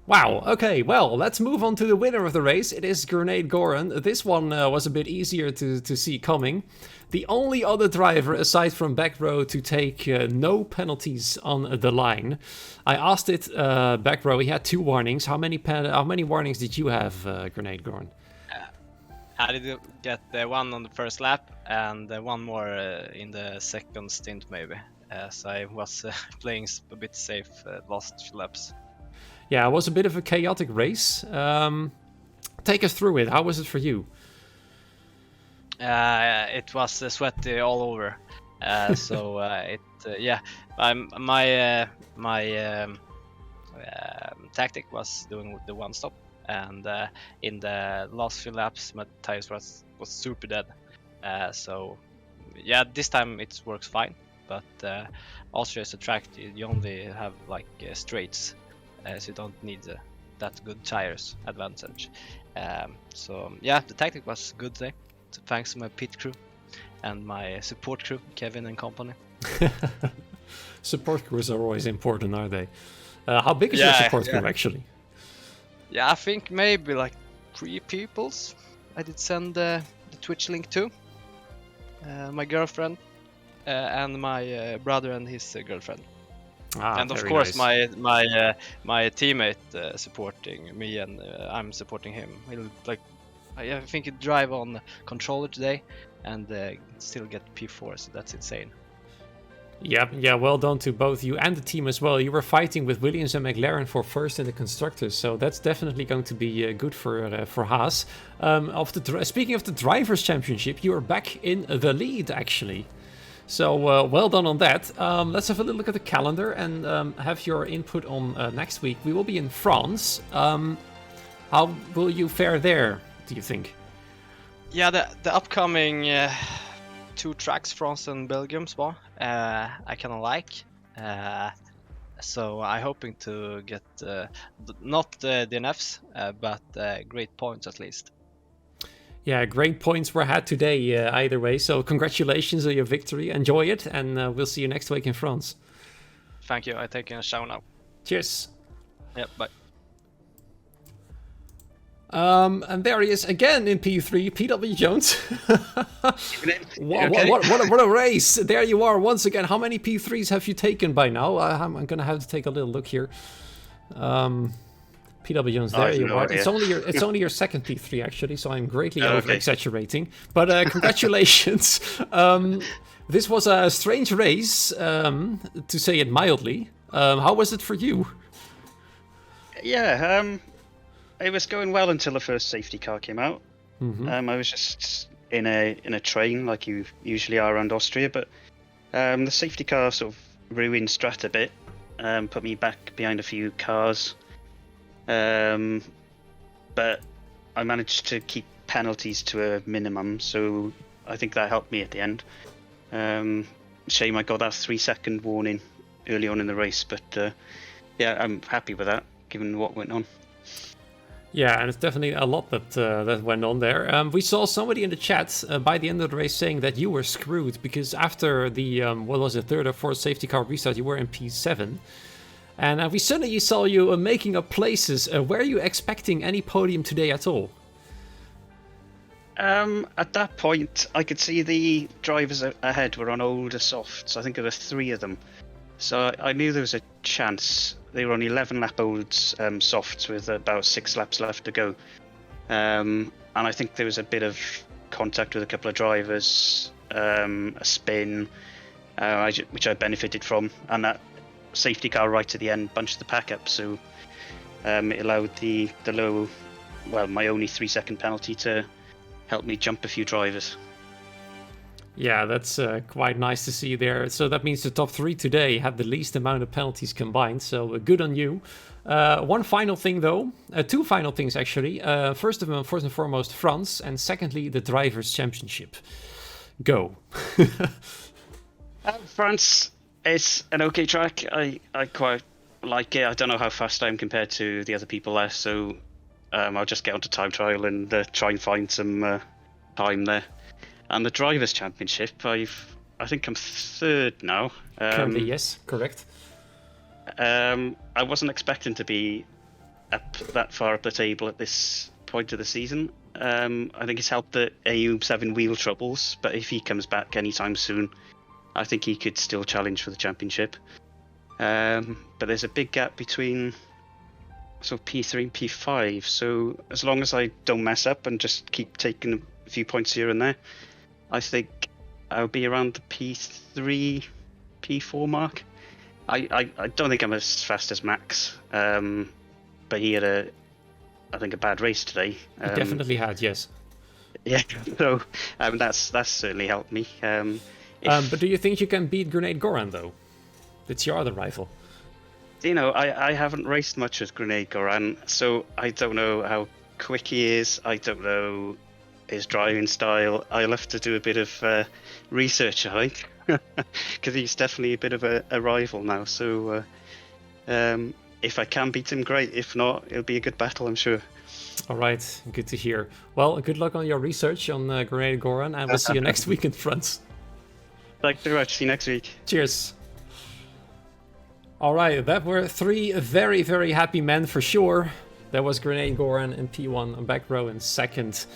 Wow, okay, well, let's move on to the winner of the race. It is Grenade Goran. This one was a bit easier to see coming. The only other driver, aside from Back Row, to take no penalties on the line. I asked it, Back Row, he had 2 warnings. How many warnings did you have, Grenade Goran? I did get 1 on the first lap, and 1 more in the second stint, maybe. So I was playing a bit safe last few laps. Yeah, it was a bit of a chaotic race. Take us through it. How was it for you? It was sweaty all over. So yeah, my tactic was doing the 1 stop, and in the last few laps my tires was super dead. So yeah, this time it works fine. But Austria is a track you only have like straights. So you don't need that good tires advantage. So yeah, the tactic was good there. So thanks to my pit crew and my support crew, Kevin and company. Support crews are always important, are they? How big is your support crew actually? Yeah, I think maybe like 3 peoples. I did send the Twitch link to. My girlfriend and my brother and his girlfriend. And of very course, nice. my teammate supporting me, and I'm supporting him. He'll I think he'll drive on controller today, and still get P4. So that's insane. Yeah, well done to both you and the team as well. You were fighting with Williams and McLaren for first in the constructors, so that's definitely going to be good for Haas. Speaking of the drivers' championship, you are back in the lead actually. So well done on that. Let's have a little look at the calendar and have your input on next week. We will be in France. How will you fare there, do you think? Yeah, the upcoming 2 tracks, France and Belgium, Spa, I kind of like. So I'm hoping to get not the DNFs, but great points at least. Yeah, great points were had today either way. So congratulations on your victory. Enjoy it, and we'll see you next week in France. Thank you. I'm taking a shower now. Cheers. Yep, bye. And there he is again in P3, PW Jones. What a race! There you are once again. How many P3s have you taken by now? I'm gonna have to take a little look here. PW Jones, there you are. It's only your second P3 actually, so I'm greatly over exaggerating. But congratulations. This was a strange race, to say it mildly. How was it for you? Yeah, it was going well until the first safety car came out. Mm-hmm. I was just in a train like you usually are around Austria, but the safety car sort of ruined Strat a bit, put me back behind a few cars. But I managed to keep penalties to a minimum, so I think that helped me at the end. Shame I got that 3-second warning early on in the race, but yeah, I'm happy with that given what went on. Yeah, and it's definitely a lot that went on there. We saw somebody in the chat by the end of the race saying that you were screwed because after the third or fourth safety car restart, you were in P7, and we suddenly saw you making up places. Were you expecting any podium today at all? At that point, I could see the drivers ahead were on older softs. I think there were 3 of them, so I knew there was a chance. They were on 11 lap old softs with about 6 laps left to go. And I think there was a bit of contact with a couple of drivers, a spin, which I benefited from. And that safety car right at the end bunched the pack up. So it allowed the low, my only 3-second penalty to help me jump a few drivers. Yeah, that's quite nice to see there. So that means the top 3 today had the least amount of penalties combined. So good on you. One final thing though, 2 final things actually. First and foremost, France, and secondly, the Drivers' Championship. Go. France is an okay track. I quite like it. I don't know how fast I am compared to the other people there, so I'll just get onto time trial and try and find some time there. And the Drivers' Championship, I think I'm 3rd now. Currently, yes, correct. I wasn't expecting to be up that far up the table at this point of the season. I think it's helped that AU's having wheel troubles, but if he comes back anytime soon, I think he could still challenge for the championship. But there's a big gap between sort of P3 and P5, so as long as I don't mess up and just keep taking a few points here and there, I think I'll be around the P3, P4 mark. I don't think I'm as fast as Max, but he had I think a bad race today. He definitely had, yes. Yeah, so that's certainly helped me. But do you think you can beat Grenade Goran though? It's your other rival. You know, I haven't raced much with Grenade Goran, so I don't know how quick he is. I don't know his driving style. I'll have to do a bit of research, I think, because he's definitely a bit of a rival now. So if I can beat him, great. If not, it'll be a good battle, I'm sure. All right, good to hear. Well, good luck on your research on Grenade Goran, and we'll see you next week in France. Thanks very much. See you next week. Cheers. All right, that were 3 very, very happy men for sure. There was Grenade Goran in P1, back row in 2nd.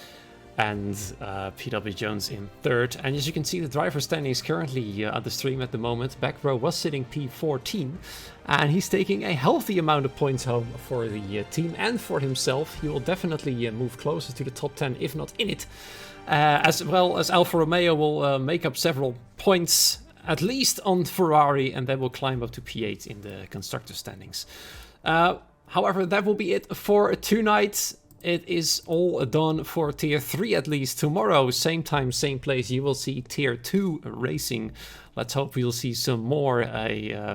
and PW Jones in third. And as you can see, the driver standings currently at the stream at the moment. Back row was sitting P14, and he's taking a healthy amount of points home for the team and for himself. He will definitely move closer to the top 10, if not in it. As well as Alfa Romeo will make up several points, at least on Ferrari, and they will climb up to P8 in the constructor standings. However, that will be it for tonight. It is all done for Tier 3 at least. Tomorrow, same time, same place, you will see Tier 2 racing. Let's hope we'll see some more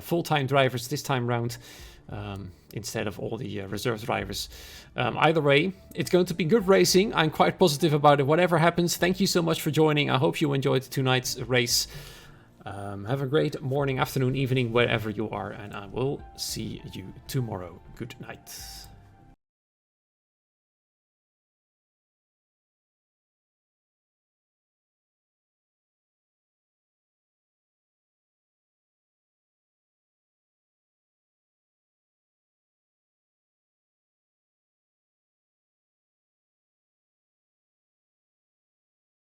full-time drivers this time round, instead of all the reserve drivers. Either way, it's going to be good racing. I'm quite positive about it. Whatever happens, thank you so much for joining. I hope you enjoyed tonight's race. Have a great morning, afternoon, evening, wherever you are, and I will see you tomorrow. Good night.